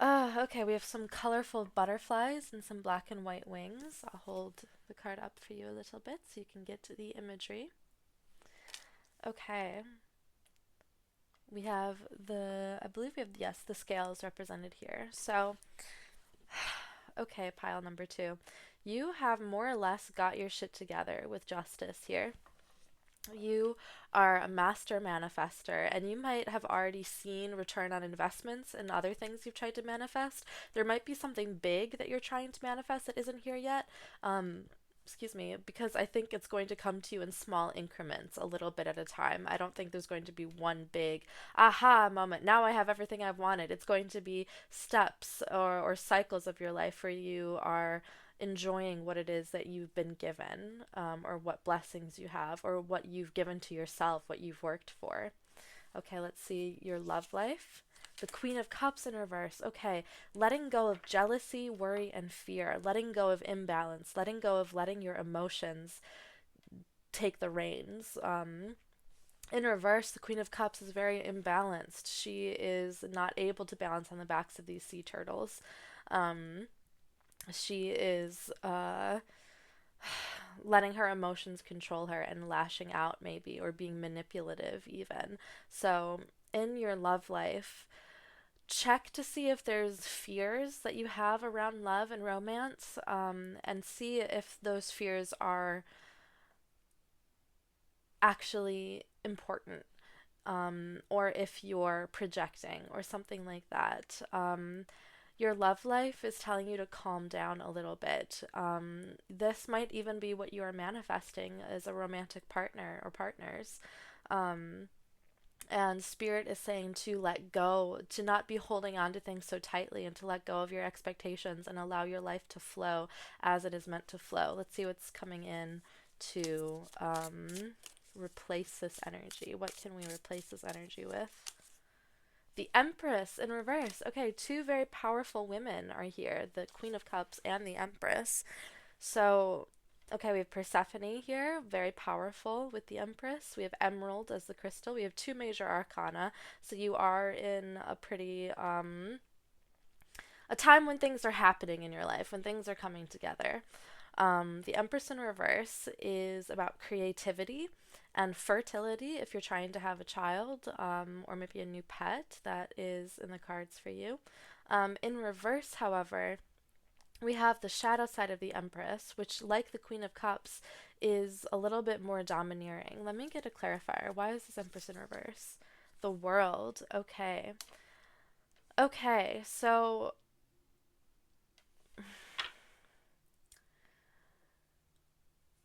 Okay, we have some colorful butterflies and some black and white wings. I'll hold the card up for you a little bit so you can get to the imagery. Okay. We have I believe we have, yes, the scales represented here. So, okay, pile number 2. You have more or less got your shit together with Justice here. You are a master manifester, and you might have already seen return on investments and other things you've tried to manifest. There might be something big that you're trying to manifest that isn't here yet. Excuse me, because I think it's going to come to you in small increments, a little bit at a time. I don't think there's going to be one big aha moment. Now I have everything I've wanted. It's going to be steps or cycles of your life where you are enjoying what it is that you've been given, or what blessings you have, or what you've given to yourself, what you've worked for. Okay, let's see your love life. The Queen of Cups in reverse. Okay, letting go of jealousy, worry, and fear. Letting go of imbalance. Letting go of letting your emotions take the reins. In reverse, the Queen of Cups is very imbalanced. She is not able to balance on the backs of these sea turtles. She is letting her emotions control her and lashing out maybe, or being manipulative even. So in your love life, check to see if there's fears that you have around love and romance, and see if those fears are actually important, or if you're projecting or something like that. Your love life is telling you to calm down a little bit. This might even be what you are manifesting as a romantic partner or partners. Um, and Spirit is saying to let go, to not be holding on to things so tightly, and to let go of your expectations and allow your life to flow as it is meant to flow. Let's see what's coming in to replace this energy. What can we replace this energy with? The Empress in reverse. Okay, two very powerful women are here, the Queen of Cups and the Empress. So, okay, we have Persephone here, very powerful with the Empress. We have Emerald as the crystal. We have two major arcana. So you are in a pretty a time when things are happening in your life, when things are coming together. The Empress in reverse is about creativity and fertility if you're trying to have a child, or maybe a new pet. That is in the cards for you. In reverse, however, we have the shadow side of the Empress, which, like the Queen of Cups, is a little bit more domineering. Let me get a clarifier. Why is this Empress in reverse? The World. Okay. Okay, so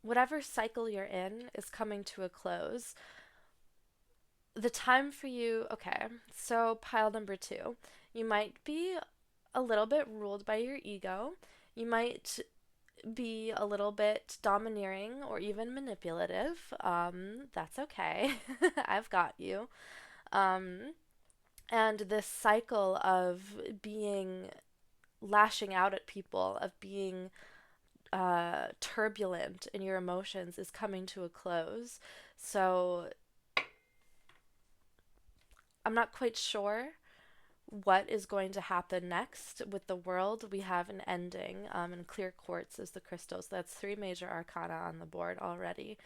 whatever cycle you're in is coming to a close. The time for you, okay, so pile number two. You might be a little bit ruled by your ego. You might be a little bit domineering or even manipulative. That's okay. I've got you. Um, and this cycle of being lashing out at people, of being turbulent in your emotions is coming to a close. So I'm not quite sure what is going to happen next with the World. We have an ending, and clear quartz is the crystal. So that's three major arcana on the board already.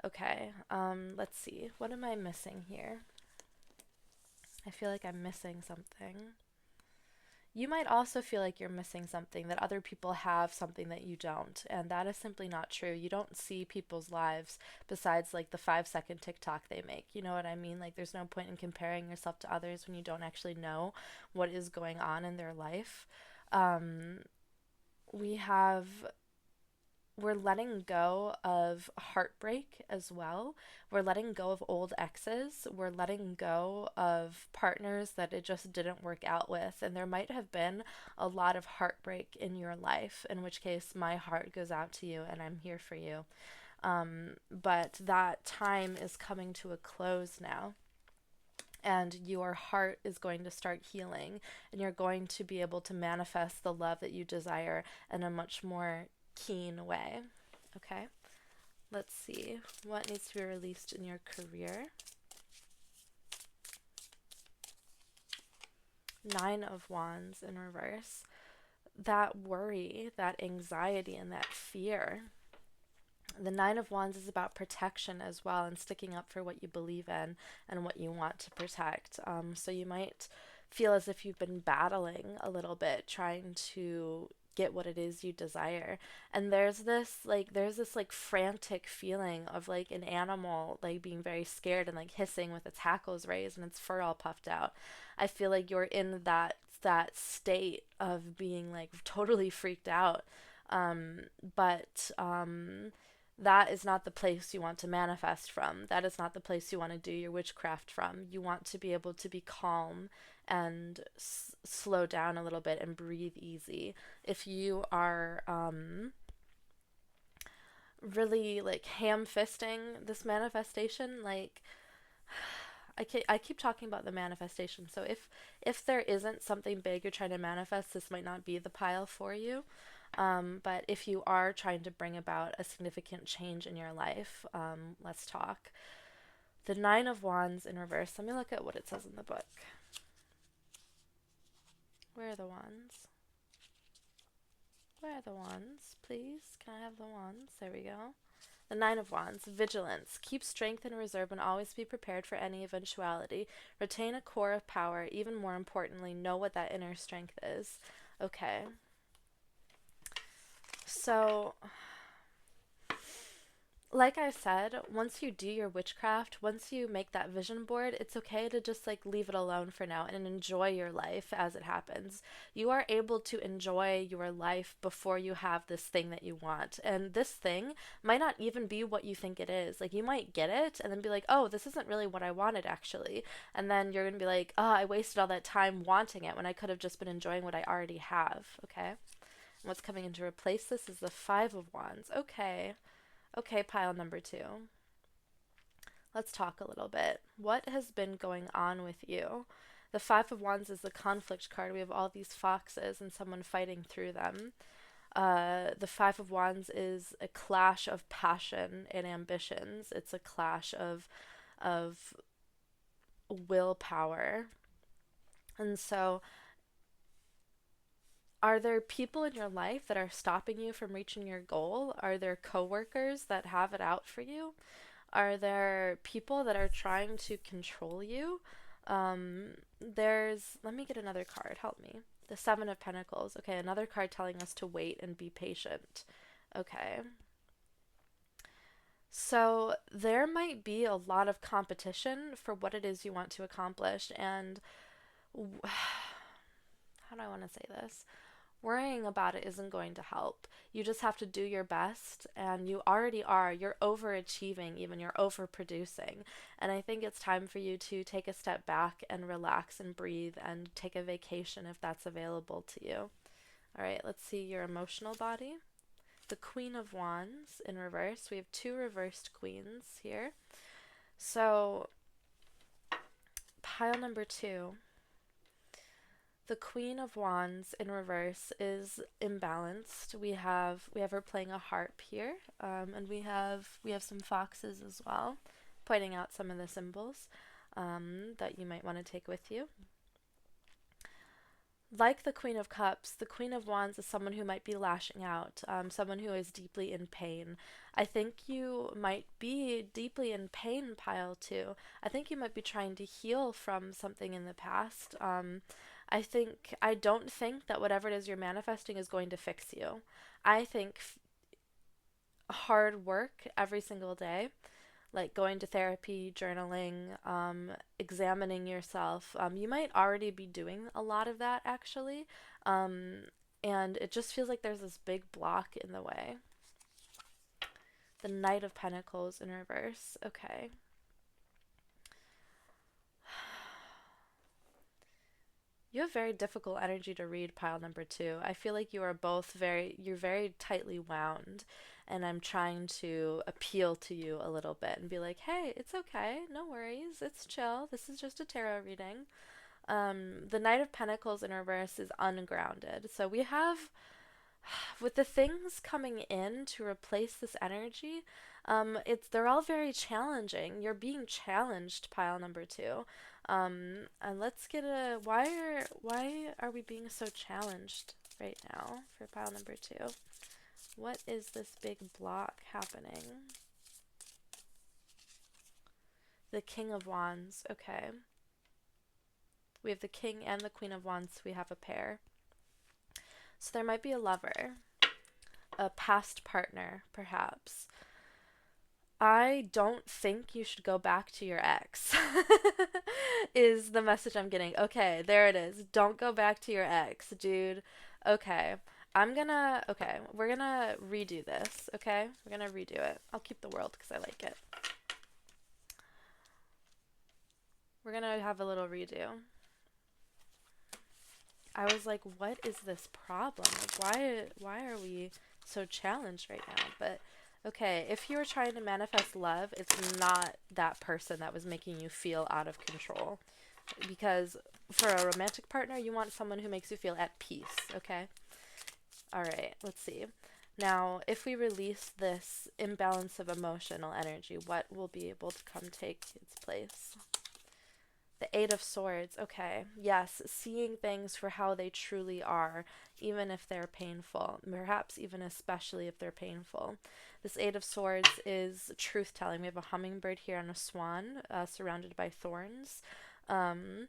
Okay, let's see. What am I missing here? I feel like I'm missing something. You might also feel like you're missing something, that other people have something that you don't, and that is simply not true. You don't see people's lives besides like the 5-second TikTok they make. You know what I mean? Like, there's no point in comparing yourself to others when you don't actually know what is going on in their life. Um, we have we're letting go of heartbreak as well. We're letting go of old exes. We're letting go of partners that it just didn't work out with. And there might have been a lot of heartbreak in your life, in which case my heart goes out to you and I'm here for you. But that time is coming to a close now. And your heart is going to start healing, and you're going to be able to manifest the love that you desire in a much more keen way. Okay, let's see what needs to be released in your career. Nine of Wands in reverse. That worry, that anxiety, and that fear. The Nine of Wands is about protection as well, and sticking up for what you believe in and what you want to protect. So you might feel as if you've been battling a little bit, trying to get what it is you desire. And there's this frantic feeling of like an animal like being very scared and like hissing with its hackles raised and its fur all puffed out. I feel like you're in that state of being like totally freaked out. But that is not the place you want to manifest from. That is not the place you want to do your witchcraft from. You want to be able to be calm and slow down a little bit and breathe easy. If you are really like ham fisting this manifestation, like I keep talking about the manifestation. So if there isn't something big you're trying to manifest, this might not be the pile for you. But if you are trying to bring about a significant change in your life, let's talk. The Nine of Wands in reverse. Let me look at what it says in the book. Where are the wands? Where are the wands? Please, can I have the wands? There we go. The Nine of Wands, vigilance. Keep strength in reserve and always be prepared for any eventuality. Retain a core of power. Even more importantly, know what that inner strength is. Okay. So, like I said, once you do your witchcraft, once you make that vision board, it's okay to just like leave it alone for now and enjoy your life as it happens. You are able to enjoy your life before you have this thing that you want. And this thing might not even be what you think it is. Like you might get it and then be like, oh, this isn't really what I wanted actually. And then you're going to be like, oh, I wasted all that time wanting it when I could have just been enjoying what I already have. Okay. And what's coming in to replace this is the Five of Wands. Okay. Okay, pile number 2. Let's talk a little bit. What has been going on with you? The Five of Wands is the conflict card. We have all these foxes and someone fighting through them. The Five of Wands is a clash of passion and ambitions. It's a clash of willpower. And so are there people in your life that are stopping you from reaching your goal? Are there coworkers that have it out for you? Are there people that are trying to control you? Let me get another card, help me. The Seven of Pentacles. Okay, another card telling us to wait and be patient. Okay. So there might be a lot of competition for what it is you want to accomplish, and how do I want to say this? Worrying about it isn't going to help. You just have to do your best, and you already are. You're overachieving, even you're overproducing. And I think it's time for you to take a step back and relax and breathe and take a vacation if that's available to you. All right, let's see your emotional body. The Queen of Wands in reverse. We have 2 reversed queens here. So, pile number 2. The Queen of Wands in reverse is imbalanced. We have her playing a harp here, and we have some foxes as well, pointing out some of the symbols that you might want to take with you. Like the Queen of Cups, the Queen of Wands is someone who might be lashing out, someone who is deeply in pain. I think you might be deeply in pain, pile 2. I think you might be trying to heal from something in the past. I don't think that whatever it is you're manifesting is going to fix you. I think hard work every single day, like going to therapy, journaling, examining yourself. You might already be doing a lot of that actually, and it just feels like there's this big block in the way. The Knight of Pentacles in reverse. Okay. You have very difficult energy to read, pile number 2. I feel like you are both you're very tightly wound, and I'm trying to appeal to you a little bit and be like, hey, it's okay, no worries, it's chill, this is just a tarot reading. The Knight of Pentacles in reverse is ungrounded. So we have, with the things coming in to replace this energy, they're all very challenging. You're being challenged, pile number 2. And let's get why are we being so challenged right now for pile number 2? What is this big block happening? The King of Wands. Okay. We have the King and the Queen of Wands. We have a pair. So there might be a lover, a past partner, perhaps. I don't think you should go back to your ex, is the message I'm getting. Okay, there it is. Don't go back to your ex, dude. Okay, we're gonna redo this, okay? We're gonna redo it. I'll keep the world because I like it. We're gonna have a little redo. I was like, what is this problem? Like, why are we so challenged right now? But okay, if you were trying to manifest love, it's not that person that was making you feel out of control. Because for a romantic partner, you want someone who makes you feel at peace, okay? Alright, let's see. Now, if we release this imbalance of emotional energy, what will be able to come take its place? The Eight of Swords. Okay. Yes, seeing things for how they truly are, even if they're painful. Perhaps even especially if they're painful. This Eight of Swords is truth telling. We have a hummingbird here and a swan surrounded by thorns. Um,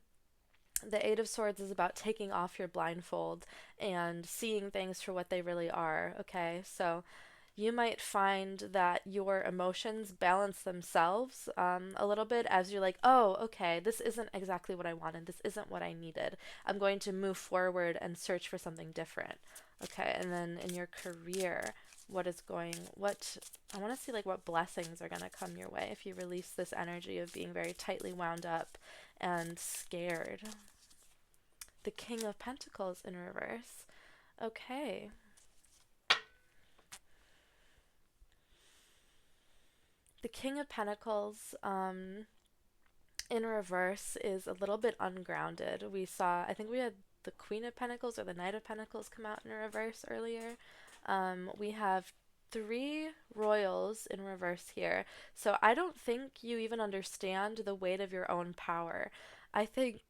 the Eight of Swords is about taking off your blindfold and seeing things for what they really are. Okay, so you might find that your emotions balance themselves a little bit as you're like, oh, okay, this isn't exactly what I wanted. This isn't what I needed. I'm going to move forward and search for something different. Okay, and then in your career, I want to see like what blessings are going to come your way if you release this energy of being very tightly wound up and scared. The King of Pentacles in reverse. Okay. The King of Pentacles in reverse is a little bit ungrounded. I think we had the Queen of Pentacles or the Knight of Pentacles come out in reverse earlier. We have three royals in reverse here. So I don't think you even understand the weight of your own power. I think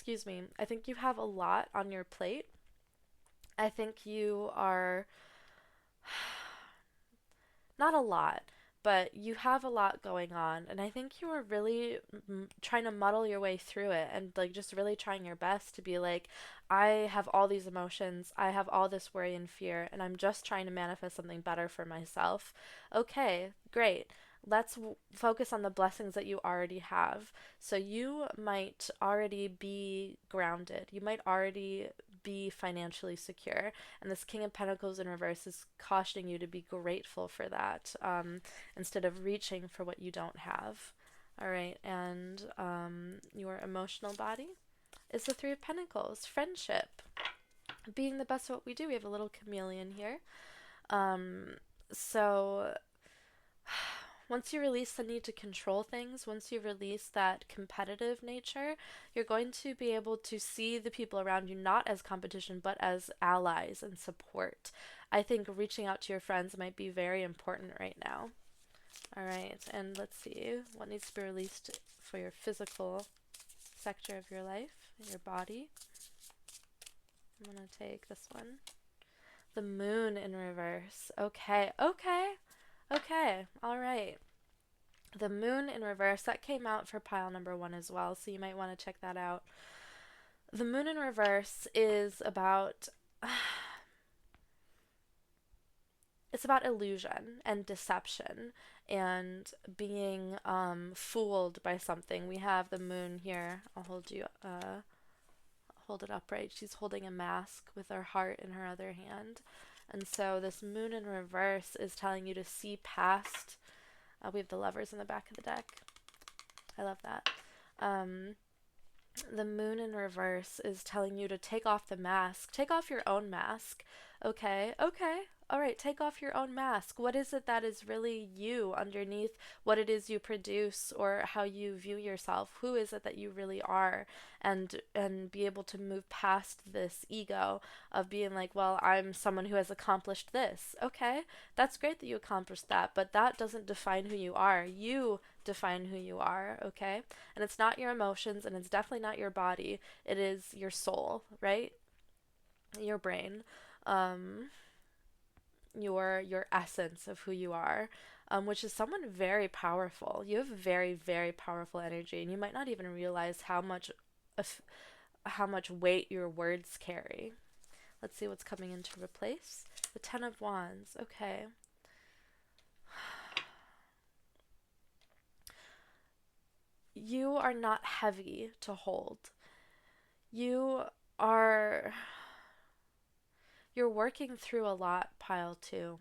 you have a lot on your plate. I think you are not a lot, but you have a lot going on, and I think you are really trying to muddle your way through it and like just really trying your best to be like, I have all these emotions, I have all this worry and fear, and I'm just trying to manifest something better for myself. Okay, great. Let's focus on the blessings that you already have. So you might already be grounded. You might already be financially secure. And this King of Pentacles in reverse is cautioning you to be grateful for that instead of reaching for what you don't have. All right, and your emotional body is the Three of Pentacles, friendship, being the best at what we do. We have a little chameleon here. So once you release the need to control things, once you release that competitive nature, you're going to be able to see the people around you not as competition, but as allies and support. I think reaching out to your friends might be very important right now. All right, and let's see what needs to be released for your physical sector of your life, your body. I'm going to take this one. The moon in reverse. Okay, all right. The moon in reverse, that came out for pile number 1 as well, so you might want to check that out. The moon in reverse is about it's about illusion and deception and being fooled by something. We have the moon here. I'll hold it upright. She's holding a mask with her heart in her other hand. And so this moon in reverse is telling you to see past. We have the lovers in the back of the deck. I love that. The moon in reverse is telling you to take off the mask. Take off your own mask. Okay. All right, take off your own mask. What is it that is really you underneath what it is you produce or how you view yourself? Who is it that you really are? And be able to move past this ego of being like, well, I'm someone who has accomplished this. Okay, that's great that you accomplished that, but that doesn't define who you are. You define who you are, okay? And it's not your emotions, and it's definitely not your body. It is your soul, right? Your brain. Your essence of who you are, which is someone very powerful. You have very, very powerful energy, and you might not even realize how much weight your words carry. Let's see what's coming in to replace. The Ten of Wands. Okay. You are not heavy to hold. You are you're working through a lot, pile 2,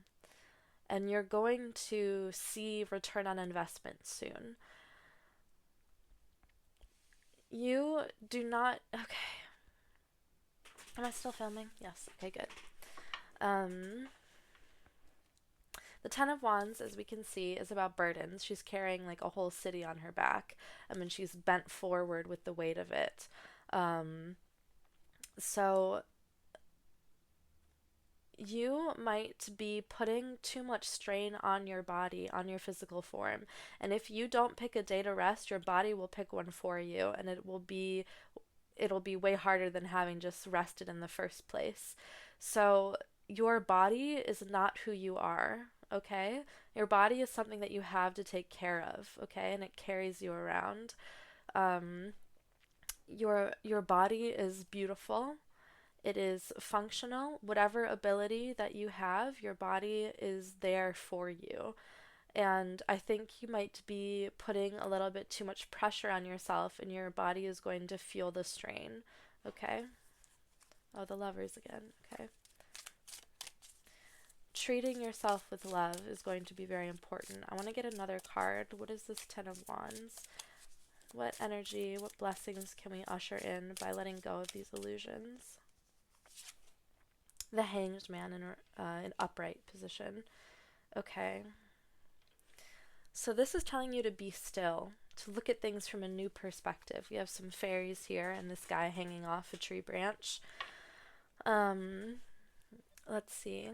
and you're going to see return on investment soon. You do not. Okay. Am I still filming? Yes. Okay, good. The Ten of Wands, as we can see, is about burdens. She's carrying like a whole city on her back. I mean, she's bent forward with the weight of it. So you might be putting too much strain on your body, on your physical form. And if you don't pick a day to rest, your body will pick one for you, and it'll be way harder than having just rested in the first place. So your body is not who you are, okay? Your body is something that you have to take care of, okay? And it carries you around. Um, your body is beautiful. It is functional. Whatever ability that you have, your body is there for you. And I think you might be putting a little bit too much pressure on yourself, and your body is going to feel the strain. Okay? Oh, the lovers again. Okay. Treating yourself with love is going to be very important. I want to get another card. What is this Ten of Wands? What energy, what blessings can we usher in by letting go of these illusions? The Hanged Man in an upright position. Okay. So this is telling you to be still, to look at things from a new perspective. We have some fairies here and this guy hanging off a tree branch. Let's see.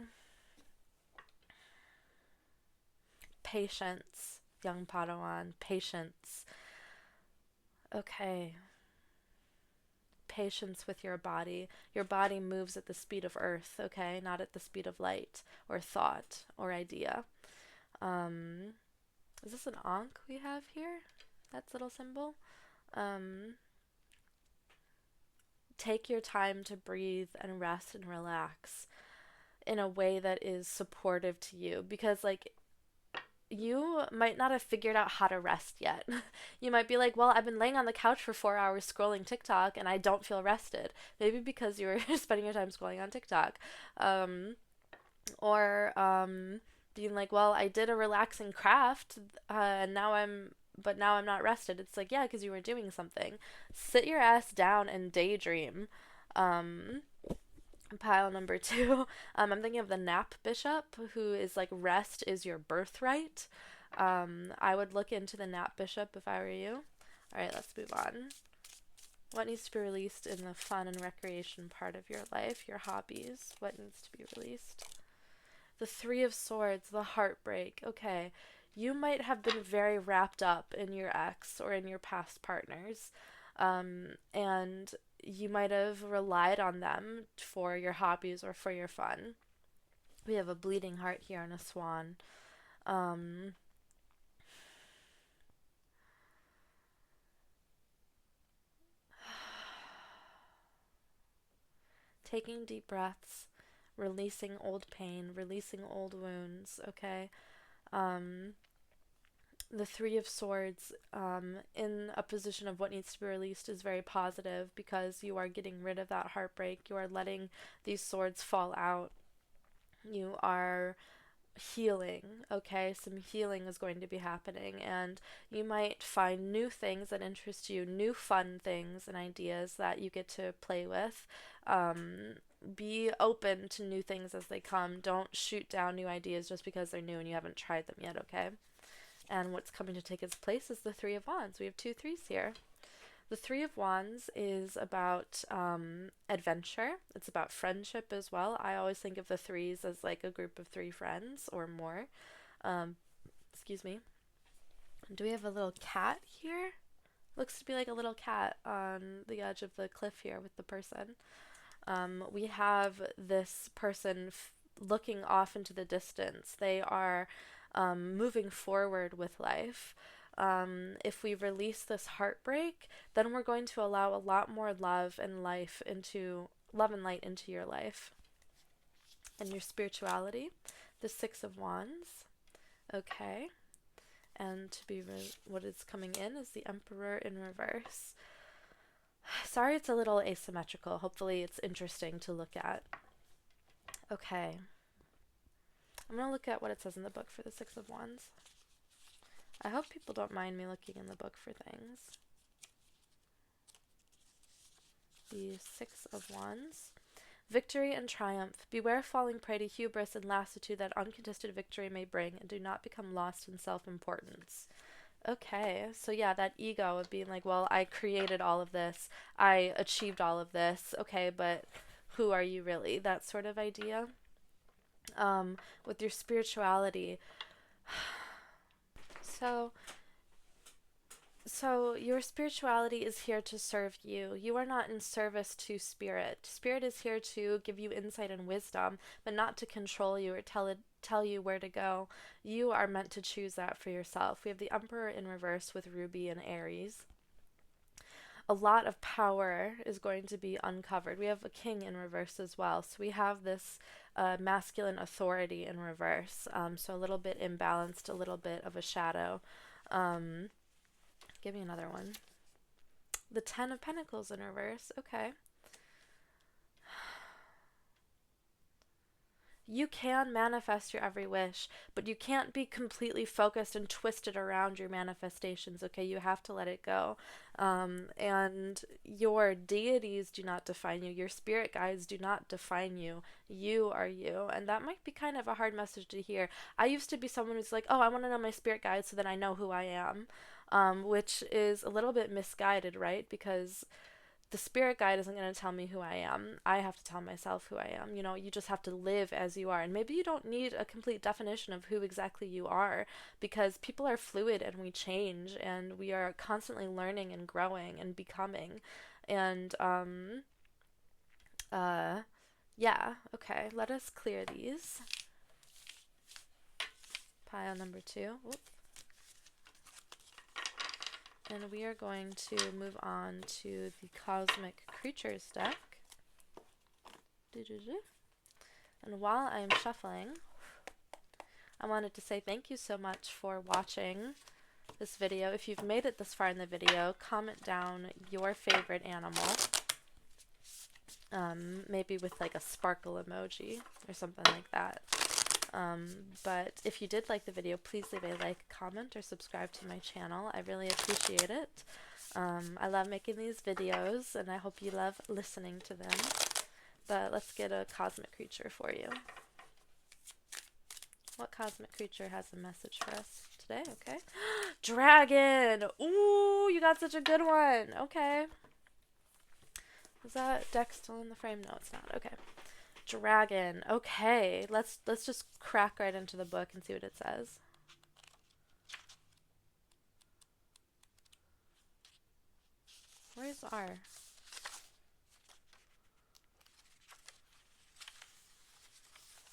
Patience, young Padawan. Patience. Okay. Patience with your body. Your body moves at the speed of earth, okay? Not at the speed of light or thought or idea. Is this an Ankh we have here? That little symbol? Take your time to breathe and rest and relax in a way that is supportive to you, because like you might not have figured out how to rest yet. You might be like, well, I've been laying on the couch for 4 hours scrolling TikTok and I don't feel rested. Maybe because you were spending your time scrolling on TikTok. Or being like, well, I did a relaxing craft, and now I'm not rested. It's like, yeah, because you were doing something. Sit your ass down and daydream. Um, Pile number two. I'm thinking of the Nap Bishop, who is like, rest is your birthright. I would look into the Nap Bishop if I were you. All right, let's move on. What needs to be released in the fun and recreation part of your life, your hobbies? What needs to be released? The Three of Swords, the heartbreak. Okay, you might have been very wrapped up in your ex or in your past partners, and you might have relied on them for your hobbies or for your fun. We have a bleeding heart here and a swan. Um, Taking deep breaths, releasing old pain, releasing old wounds, okay? Um, the Three of Swords, in a position of what needs to be released, is very positive because you are getting rid of that heartbreak. You are letting these swords fall out. You are healing, okay? Some healing is going to be happening, and you might find new things that interest you, new fun things and ideas that you get to play with. Um, be open to new things as they come. Don't shoot down new ideas just because they're new and you haven't tried them yet, okay? And what's coming to take its place is the Three of Wands. We have two threes here. The Three of Wands is about adventure. It's about friendship as well. I always think of the threes as like a group of three friends or more. Um, excuse me. Do we have a little cat here? Looks to be like a little cat on the edge of the cliff here with the person. We have this person looking off into the distance. They are moving forward with life. If we release this heartbreak, then we're going to allow a lot more love and light into your life and your spirituality. The Six of Wands. Okay. And what is coming in is the Emperor in reverse. Sorry, it's a little asymmetrical. Hopefully it's interesting to look at. Okay. I'm going to look at what it says in the book for the Six of Wands. I hope people don't mind me looking in the book for things. The Six of Wands. Victory and triumph. Beware falling prey to hubris and lassitude that uncontested victory may bring, and do not become lost in self-importance. Okay, so yeah, that ego of being like, well, I created all of this, I achieved all of this, okay, but who are you really? That sort of idea. with your spirituality. So, so your spirituality is here to serve you. You are not in service to spirit. Spirit is here to give you insight and wisdom, but not to control you or tell you where to go. You are meant to choose that for yourself. We have the Emperor in reverse with Ruby and Aries. A lot of power is going to be uncovered. We have a king in reverse as well. So we have this masculine authority in reverse. So a little bit imbalanced, a little bit of a shadow. Um, Give me another one. The Ten of Pentacles in reverse. Okay. You can manifest your every wish, but you can't be completely focused and twisted around your manifestations, okay? You have to let it go. And your deities do not define you. Your spirit guides do not define you. You are you. And that might be kind of a hard message to hear. I used to be someone who's like, oh, I want to know my spirit guides so that I know who I am, which is a little bit misguided, right? Because the spirit guide isn't going to tell me who I am. I have to tell myself who I am. You know, you just have to live as you are. And maybe you don't need a complete definition of who exactly you are, because people are fluid and we change and we are constantly learning and growing and becoming. And, uh, yeah, okay, let us clear these. Pile number 2. Oop. And we are going to move on to the Cosmic Creatures deck. And while I am shuffling, I wanted to say thank you so much for watching this video. If you've made it this far in the video, comment down your favorite animal. Maybe with like a sparkle emoji or something like that. But if you did like the video, please leave a like, comment, or subscribe to my channel. I really appreciate it. I love making these videos, and I hope you love listening to them. But let's get a cosmic creature for you. What cosmic creature has a message for us today? Okay. Dragon! Ooh, you got such a good one. Okay. Is that deck still in the frame? No, it's not. Okay. Dragon. Okay. Let's just crack right into the book and see what it says. Where's R?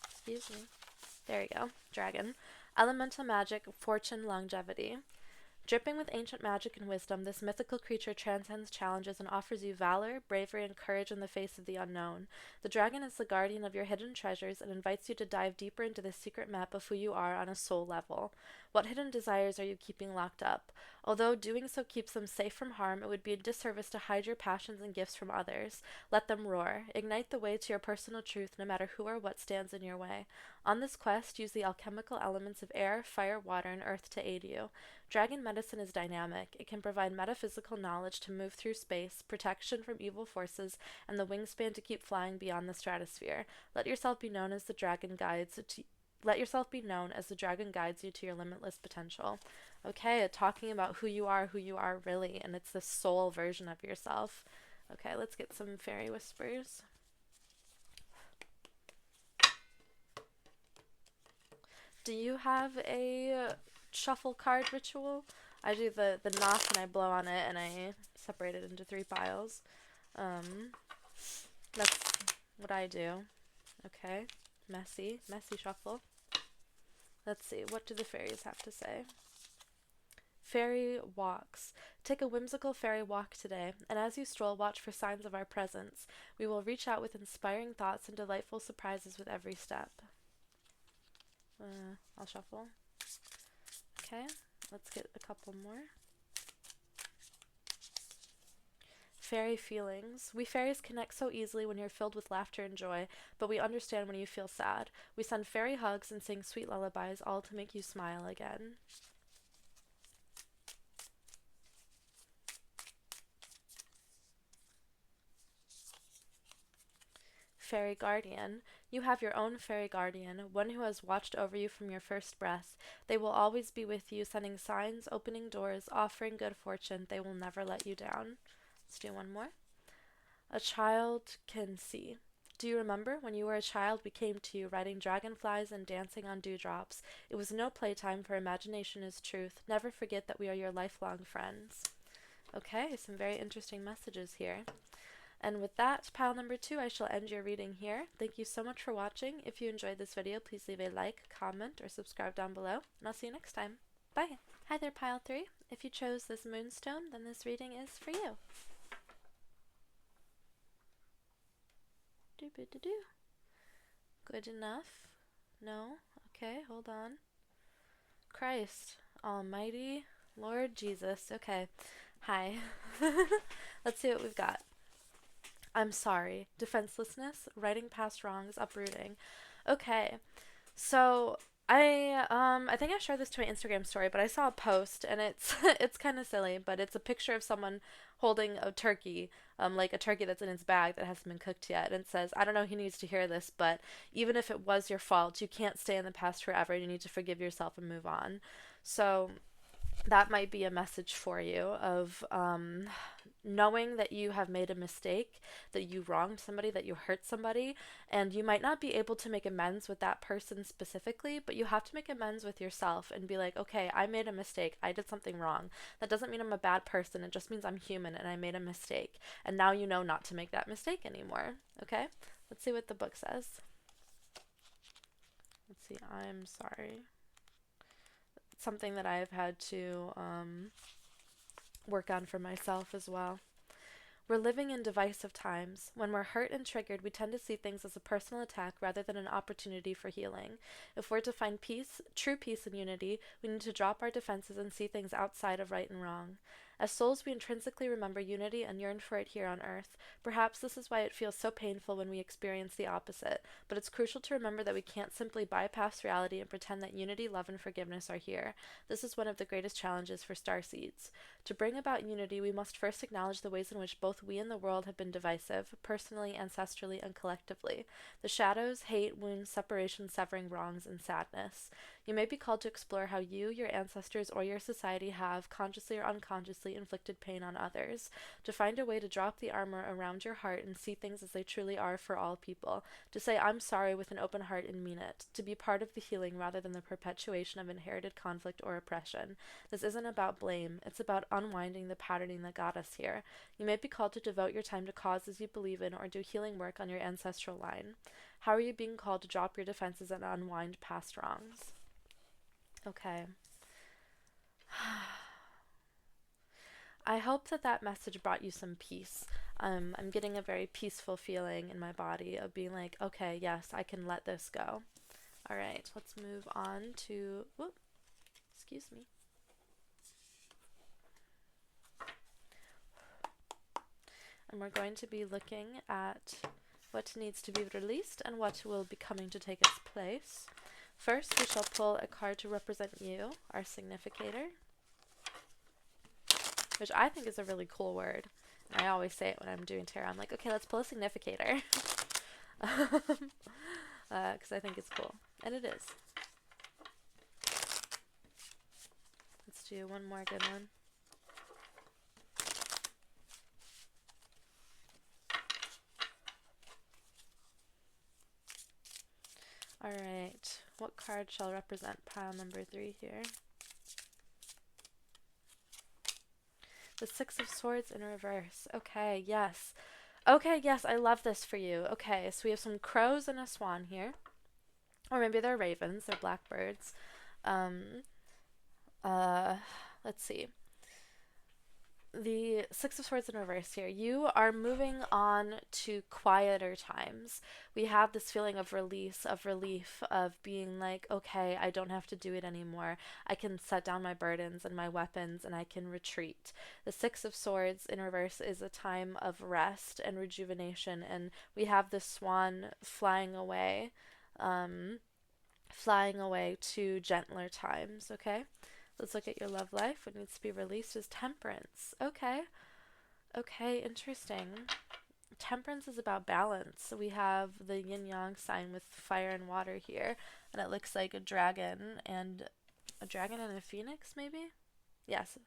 Excuse me. There you go. Dragon. Elemental magic, fortune, longevity. Dripping with ancient magic and wisdom, this mythical creature transcends challenges and offers you valor, bravery, and courage in the face of the unknown. The dragon is the guardian of your hidden treasures and invites you to dive deeper into the secret map of who you are on a soul level. What hidden desires are you keeping locked up? Although doing so keeps them safe from harm, it would be a disservice to hide your passions and gifts from others. Let them roar. Ignite the way to your personal truth, no matter who or what stands in your way. On this quest, use the alchemical elements of air, fire, water, and earth to aid you. Dragon medicine is dynamic. It can provide metaphysical knowledge to move through space, protection from evil forces, and the wingspan to keep flying beyond the stratosphere. Let yourself be known as the dragon guides you to your limitless potential. Okay, talking about who you are really, and it's the soul version of yourself. Okay, let's get some Faery Whispers. Do you have a shuffle card ritual? I do the knock and I blow on it and I separate it into 3 piles. That's what I do. Okay, messy shuffle. Let's see, what do the fairies have to say? Fairy walks. Take a whimsical fairy walk today, and as you stroll, watch for signs of our presence. We will reach out with inspiring thoughts and delightful surprises with every step. I'll shuffle. Okay, let's get a couple more. Fairy feelings. We fairies connect so easily when you're filled with laughter and joy, but we understand when you feel sad. We send fairy hugs and sing sweet lullabies, all to make you smile again. Fairy guardian. You have your own fairy guardian, one who has watched over you from your first breath. They will always be with you, sending signs, opening doors, offering good fortune. They will never let you down. Let's do one more. A child can see. Do you remember when you were a child we came to you riding dragonflies and dancing on dewdrops? It was no playtime, for imagination is truth. Never forget that we are your lifelong friends. Okay, some very interesting messages here. And with that, pile number 2, I shall end your reading here. Thank you so much for watching. If you enjoyed this video, please leave a like, comment, or subscribe down below, and I'll see you next time. Bye! Hi there, pile 3. If you chose this moonstone, then this reading is for you. Doo-ba-doo-doo. Good enough? No? Okay, hold on. Christ Almighty, Lord Jesus. Okay. Hi. Let's see what we've got. I'm sorry. Defenselessness, writing past wrongs, uprooting. Okay. So I think I shared this to my Instagram story, but I saw a post and it's it's kind of silly, but it's a picture of someone holding a turkey, like a turkey that's in its bag that hasn't been cooked yet, and it says, I don't know who needs to hear this, but even if it was your fault, you can't stay in the past forever. You need to forgive yourself and move on. So that might be a message for you of knowing that you have made a mistake, that you wronged somebody, that you hurt somebody, and you might not be able to make amends with that person specifically, but you have to make amends with yourself and be like, okay, I made a mistake. I did something wrong. That doesn't mean I'm a bad person. It just means I'm human and I made a mistake. And now you know not to make that mistake anymore. Okay? Let's see what the book says. Let's see. I'm sorry. It's something that I've had to work on for myself as well. We're living in divisive times. When we're hurt and triggered, we tend to see things as a personal attack rather than an opportunity for healing. If we're to find peace, true peace and unity, we need to drop our defenses and see things outside of right and wrong. As souls, we intrinsically remember unity and yearn for it here on earth. Perhaps this is why it feels so painful when we experience the opposite, but it's crucial to remember that we can't simply bypass reality and pretend that unity, love, and forgiveness are here. This is one of the greatest challenges for starseeds. To bring about unity, we must first acknowledge the ways in which both we and the world have been divisive, personally, ancestrally, and collectively. The shadows, hate, wounds, separation, severing, wrongs, and sadness. You may be called to explore how you, your ancestors, or your society have, consciously or unconsciously, inflicted pain on others. To find a way to drop the armor around your heart and see things as they truly are for all people. To say, I'm sorry with an open heart and mean it. To be part of the healing rather than the perpetuation of inherited conflict or oppression. This isn't about blame. It's about unwinding the patterning that got us here. You may be called to devote your time to causes you believe in or do healing work on your ancestral line. How are you being called to drop your defenses and unwind past wrongs? Okay. I hope that that message brought you some peace. I'm getting a very peaceful feeling in my body of being like, okay, yes, I can let this go. All right, let's move on to, whoop, excuse me. And we're going to be looking at what needs to be released and what will be coming to take its place. First, we shall pull a card to represent you, our significator, which I think is a really cool word. And I always say it when I'm doing tarot. I'm like, okay, let's pull a significator. Because I think it's cool. And it is. Let's do one more good one. Alright, what card shall represent pile number 3 here? The Six of Swords in reverse. Okay, yes. Okay, yes, I love this for you. Okay, so we have some crows and a swan here. Or maybe they're ravens, they're blackbirds. Let's see. The Six of Swords in reverse here. You are moving on to quieter times. We have this feeling of release, of relief, of being like, okay, I don't have to do it anymore. I can set down my burdens and my weapons and I can retreat. The Six of Swords in reverse is a time of rest and rejuvenation, and we have the swan flying away to gentler times, okay? Let's look at your love life. What needs to be released is temperance. Okay. Okay, interesting. Temperance is about balance. We have the yin-yang sign with fire and water here, and it looks like a dragon and a phoenix, maybe? Yes.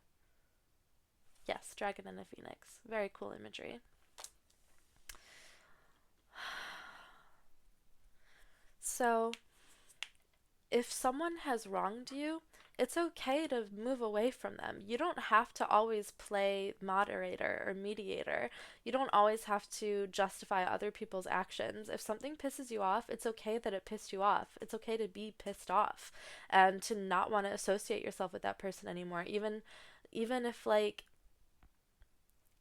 Yes, dragon and a phoenix. Very cool imagery. So if someone has wronged you, it's okay to move away from them. You don't have to always play moderator or mediator. You don't always have to justify other people's actions. If something pisses you off, it's okay that it pissed you off. It's okay to be pissed off and to not want to associate yourself with that person anymore. Even if like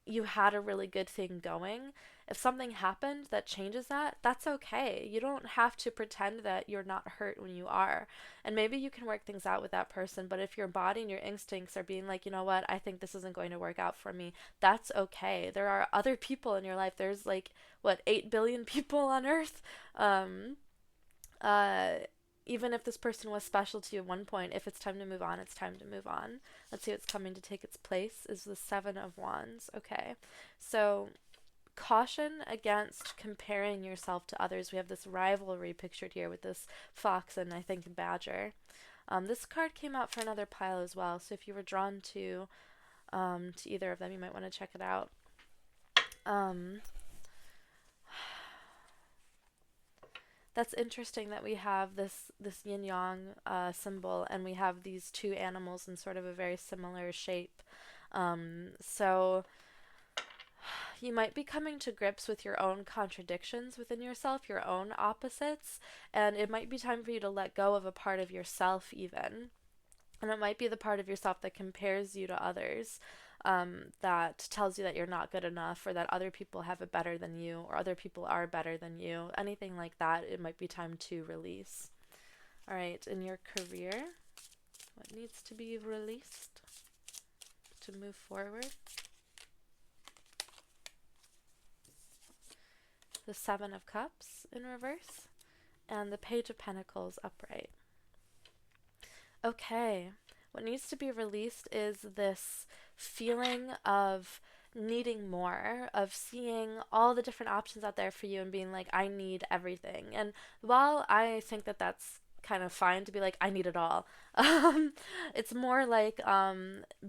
you had a really good thing going, if something happened that changes that, that's okay. You don't have to pretend that you're not hurt when you are. And maybe you can work things out with that person, but if your body and your instincts are being like, you know what, I think this isn't going to work out for me, that's okay. There are other people in your life. There's like, what, 8 billion people on Earth? Um, uh, Even if this person was special to you at one point, if it's time to move on, it's time to move on. Let's see what's coming to take its place is the Seven of Wands. Okay, so caution against comparing yourself to others. We have this rivalry pictured here with this fox and I think badger. This card came out for another pile as well, so if you were drawn to either of them, you might want to check it out. Um, that's interesting that we have this yin yang symbol, and we have these two animals in sort of a very similar shape. So you might be coming to grips with your own contradictions within yourself, your own opposites, and it might be time for you to let go of a part of yourself even. And it might be the part of yourself that compares you to others, that tells you that you're not good enough, or that other people have it better than you, or other people are better than you. Anything like that, it might be time to release. All right, in your career, what needs to be released to move forward? The Seven of Cups in reverse, and the Page of Pentacles upright. Okay, what needs to be released is this feeling of needing more, of seeing all the different options out there for you and being like, I need everything. And while I think that that's kind of fine to be like, I need it all, it's more like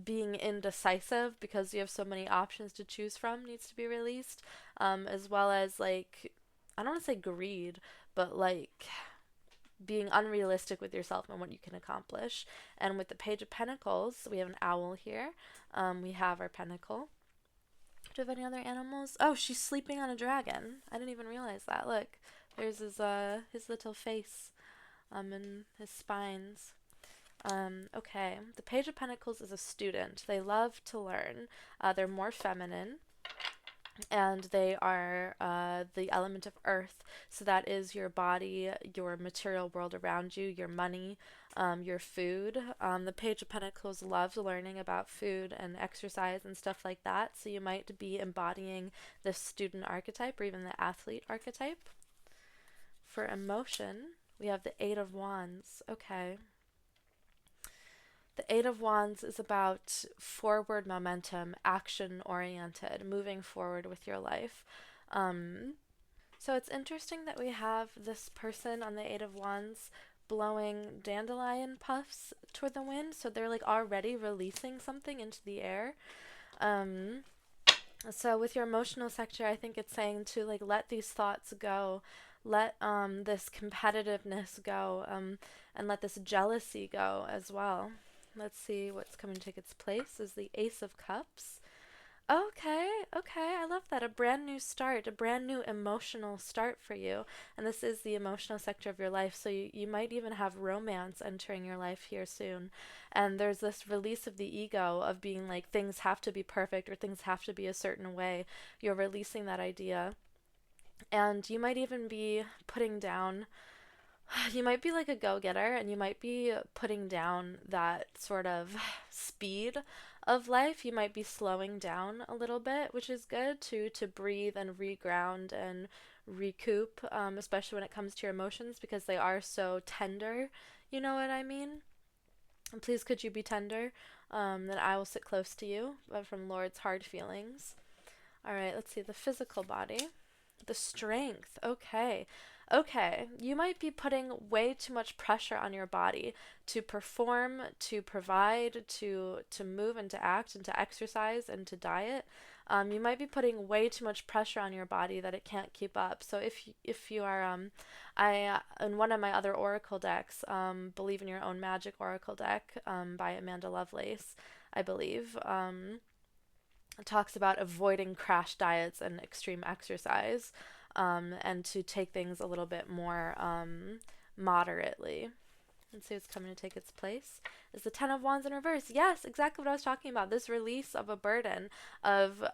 being indecisive because you have so many options to choose from needs to be released, as well as like, I don't want to say greed, but like being unrealistic with yourself and what you can accomplish. And with the Page of Pentacles, we have an owl here. We have our pentacle. Do we have any other animals? Oh, she's sleeping on a dragon. I didn't even realize that. Look, there's his little face, and his spines. Okay, the Page of Pentacles is a student. They love to learn. They're more feminine, and they are the element of earth. So that is your body, your material world around you, your money, your food. The Page of Pentacles loves learning about food and exercise and stuff like that. So you might be embodying the student archetype or even the athlete archetype. For emotion, we have the Eight of Wands. Okay. The Eight of Wands is about forward momentum, action-oriented, moving forward with your life. So it's interesting that we have this person on the Eight of Wands blowing dandelion puffs toward the wind. So they're like already releasing something into the air. So with your emotional sector, I think it's saying to like let these thoughts go, let this competitiveness go, and let this jealousy go as well. Let's see what's coming to take its place is the Ace of Cups. Okay, I love that. A brand new start, a brand new emotional start for you. And this is the emotional sector of your life, so you might even have romance entering your life here soon. And there's this release of the ego of being like things have to be perfect or things have to be a certain way. You're releasing that idea. And you might even be putting down, you might be like a go-getter and you might be putting down that sort of speed of life. You might be slowing down a little bit, which is good to breathe and reground and recoup, especially when it comes to your emotions because they are so tender. You know what I mean? And please could you be tender? Then I will sit close to you, from Lord's hard feelings. All right, let's see the physical body. The strength. Okay. You might be putting way too much pressure on your body to perform, to provide, to move and to act and to exercise and to diet. You might be putting way too much pressure on your body that it can't keep up. So if you are, in one of my other oracle decks, Believe in Your Own Magic oracle deck, by Amanda Lovelace, I believe, talks about avoiding crash diets and extreme exercise, and to take things a little bit more moderately. Let's see what's coming to take its place. Is the Ten of Wands in reverse. Yes, exactly what I was talking about. This release of a burden, of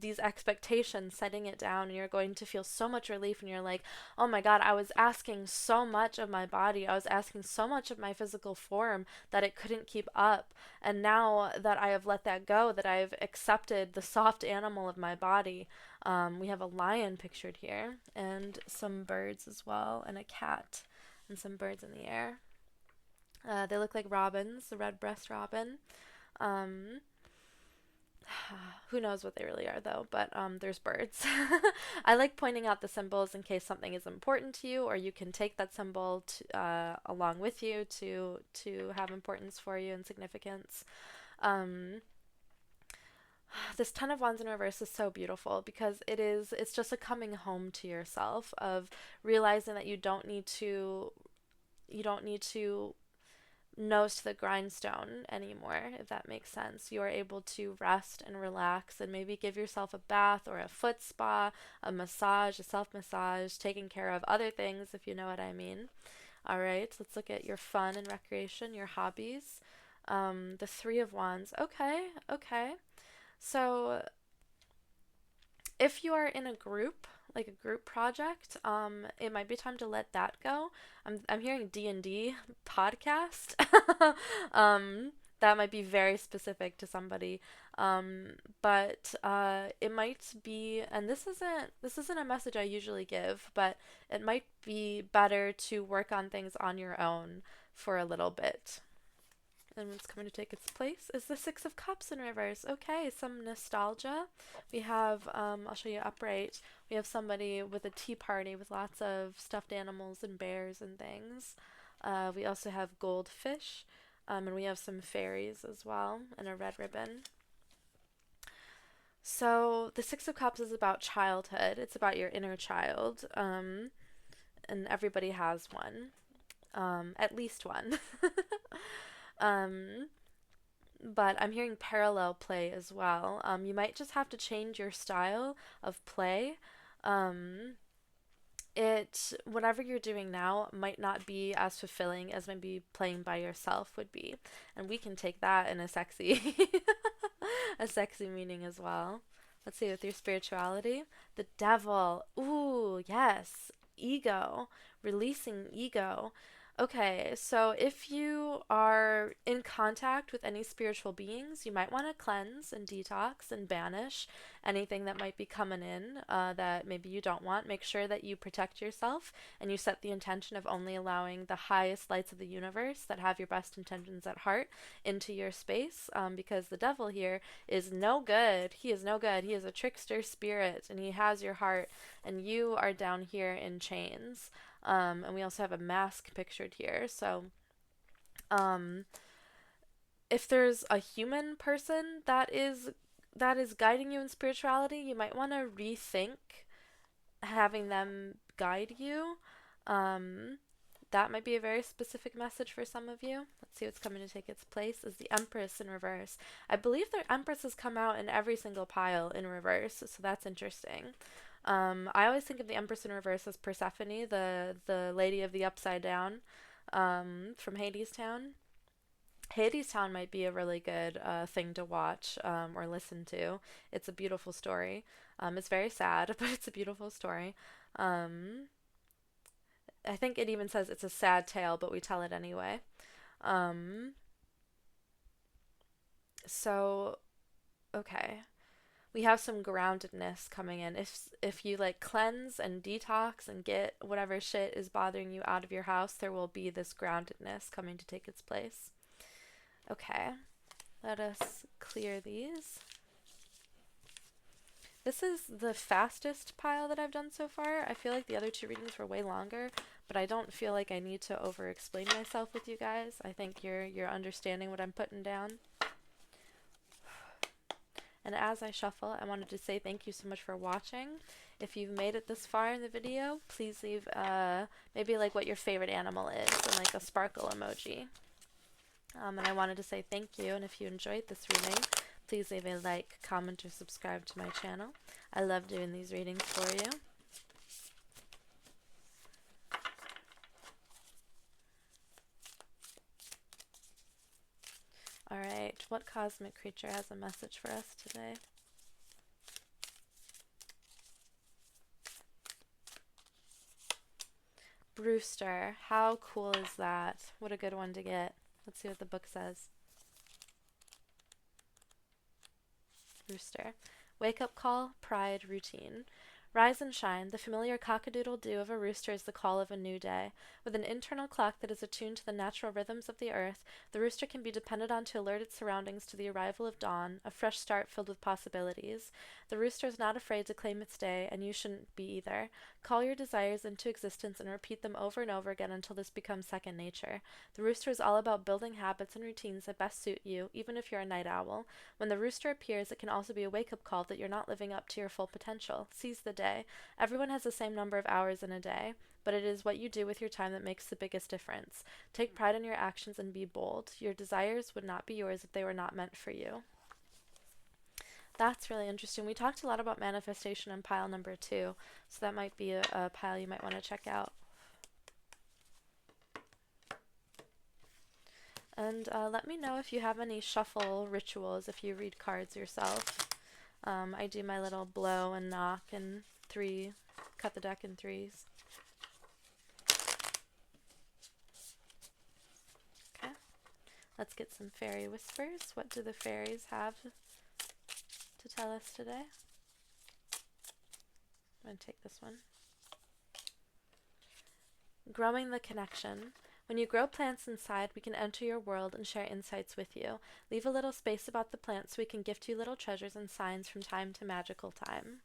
these expectations, setting it down, and you're going to feel so much relief, and you're like, oh my God, I was asking so much of my body. I was asking so much of my physical form that it couldn't keep up. And now that I have let that go, that I've accepted the soft animal of my body, we have a lion pictured here, and some birds as well, and a cat, and some birds in the air. They look like robins, the red-breast robin. Um, who knows what they really are, though, but there's birds. I like pointing out the symbols in case something is important to you, or you can take that symbol along with you to have importance for you and significance. Um, this Ten of Wands in reverse is so beautiful because it's just a coming home to yourself, of realizing that you don't need to nose to the grindstone anymore, if that makes sense. You are able to rest and relax and maybe give yourself a bath or a foot spa, a massage, a self-massage, taking care of other things, if you know what I mean. All right, let's look at your fun and recreation, your hobbies. The Three of Wands. Okay, okay. So if you are in a group, like a group project, it might be time to let that go. I'm hearing D&D podcast. That might be very specific to somebody. But it might be, and this isn't a message I usually give, but it might be better to work on things on your own for a little bit. And what's coming to take its place is the Six of Cups in reverse. Okay, some nostalgia. We have, I'll show you upright. We have somebody with a tea party with lots of stuffed animals and bears and things. We also have goldfish, and we have some fairies as well, and a red ribbon. So the Six of Cups is about childhood. It's about your inner child, and everybody has one, at least one. But I'm hearing parallel play as well. You might just have to change your style of play. Whatever you're doing now might not be as fulfilling as maybe playing by yourself would be, and we can take that in a sexy, a sexy meaning as well. Let's see, with your spirituality, the Devil. Ooh, yes, ego, releasing ego. Okay, so if you are in contact with any spiritual beings, you might want to cleanse and detox and banish anything that might be coming in that maybe you don't want. Make sure that you protect yourself and you set the intention of only allowing the highest lights of the universe that have your best intentions at heart into your space, because the devil here is no good. He is no good. He is a trickster spirit, and he has your heart, and you are down here in chains. And we also have a mask pictured here. So, if there's a human person that is guiding you in spirituality, you might want to rethink having them guide you. That might be a very specific message for some of you. Let's see what's coming to take its place is the Empress in reverse. I believe the Empress has come out in every single pile in reverse, so that's interesting. I always think of the Empress in reverse as Persephone, the lady of the upside down, from Hadestown. Hadestown might be a really good thing to watch, or listen to. It's a beautiful story. It's very sad, but it's a beautiful story. I think it even says it's a sad tale, but we tell it anyway. Um, so, okay. We have some groundedness coming in. If you like cleanse and detox and get whatever shit is bothering you out of your house, there will be this groundedness coming to take its place. Okay, let us clear these. This is the fastest pile that I've done so far. I feel like the other two readings were way longer, but I don't feel like I need to over-explain myself with you guys. I think you're understanding what I'm putting down. And as I shuffle, I wanted to say thank you so much for watching. If you've made it this far in the video, please leave maybe like what your favorite animal is and like a sparkle emoji. And I wanted to say thank you, and if you enjoyed this reading, please leave a like, comment, or subscribe to my channel. I love doing these readings for you. Alright, what cosmic creature has a message for us today? Brewster. How cool is that? What a good one to get. Let's see what the book says. Brewster. Wake-up call, pride, routine. Rise and shine. The familiar cock-a-doodle-doo of a rooster is the call of a new day. With an internal clock that is attuned to the natural rhythms of the earth, the rooster can be depended on to alert its surroundings to the arrival of dawn, a fresh start filled with possibilities. The rooster is not afraid to claim its day, and you shouldn't be either. Call your desires into existence and repeat them over and over again until this becomes second nature. The rooster is all about building habits and routines that best suit you, even if you're a night owl. When the rooster appears, it can also be a wake-up call that you're not living up to your full potential. Seize the day. Everyone has the same number of hours in a day, but it is what you do with your time that makes the biggest difference. Take pride in your actions and be bold. Your desires would not be yours if they were not meant for you. That's really interesting. We talked a lot about manifestation in pile number 2, so that might be a pile you might want to check out. And let me know if you have any shuffle rituals if you read cards yourself. I do my little blow and knock and cut the deck in 3s. Okay, let's get some fairy whispers. What do the fairies have to tell us today? I'm going to take this one. Growing the connection. When you grow plants inside, we can enter your world and share insights with you. Leave a little space about the plants so we can gift you little treasures and signs from time to magical time.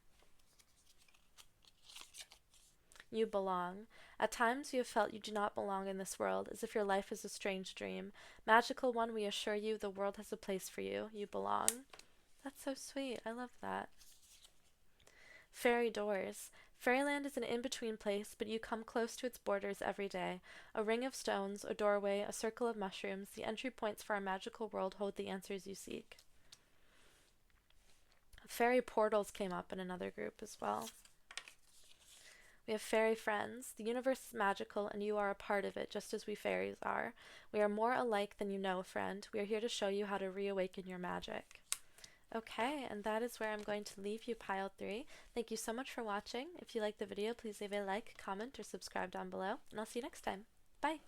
You belong. At times you have felt you do not belong in this world, as if your life is a strange dream. Magical one, we assure you the world has a place for you. You belong. That's so sweet. I love that. Fairy doors. Fairyland is an in-between place, but you come close to its borders every day. A ring of stones, a doorway, a circle of mushrooms, the entry points for our magical world hold the answers you seek. Fairy portals came up in another group as well. We have fairy friends. The universe is magical, and you are a part of it, just as we fairies are. We are more alike than you know, friend. We are here to show you how to reawaken your magic. Okay, and that is where I'm going to leave you, pile 3. Thank you so much for watching. If you liked the video, please leave a like, comment, or subscribe down below, and I'll see you next time. Bye!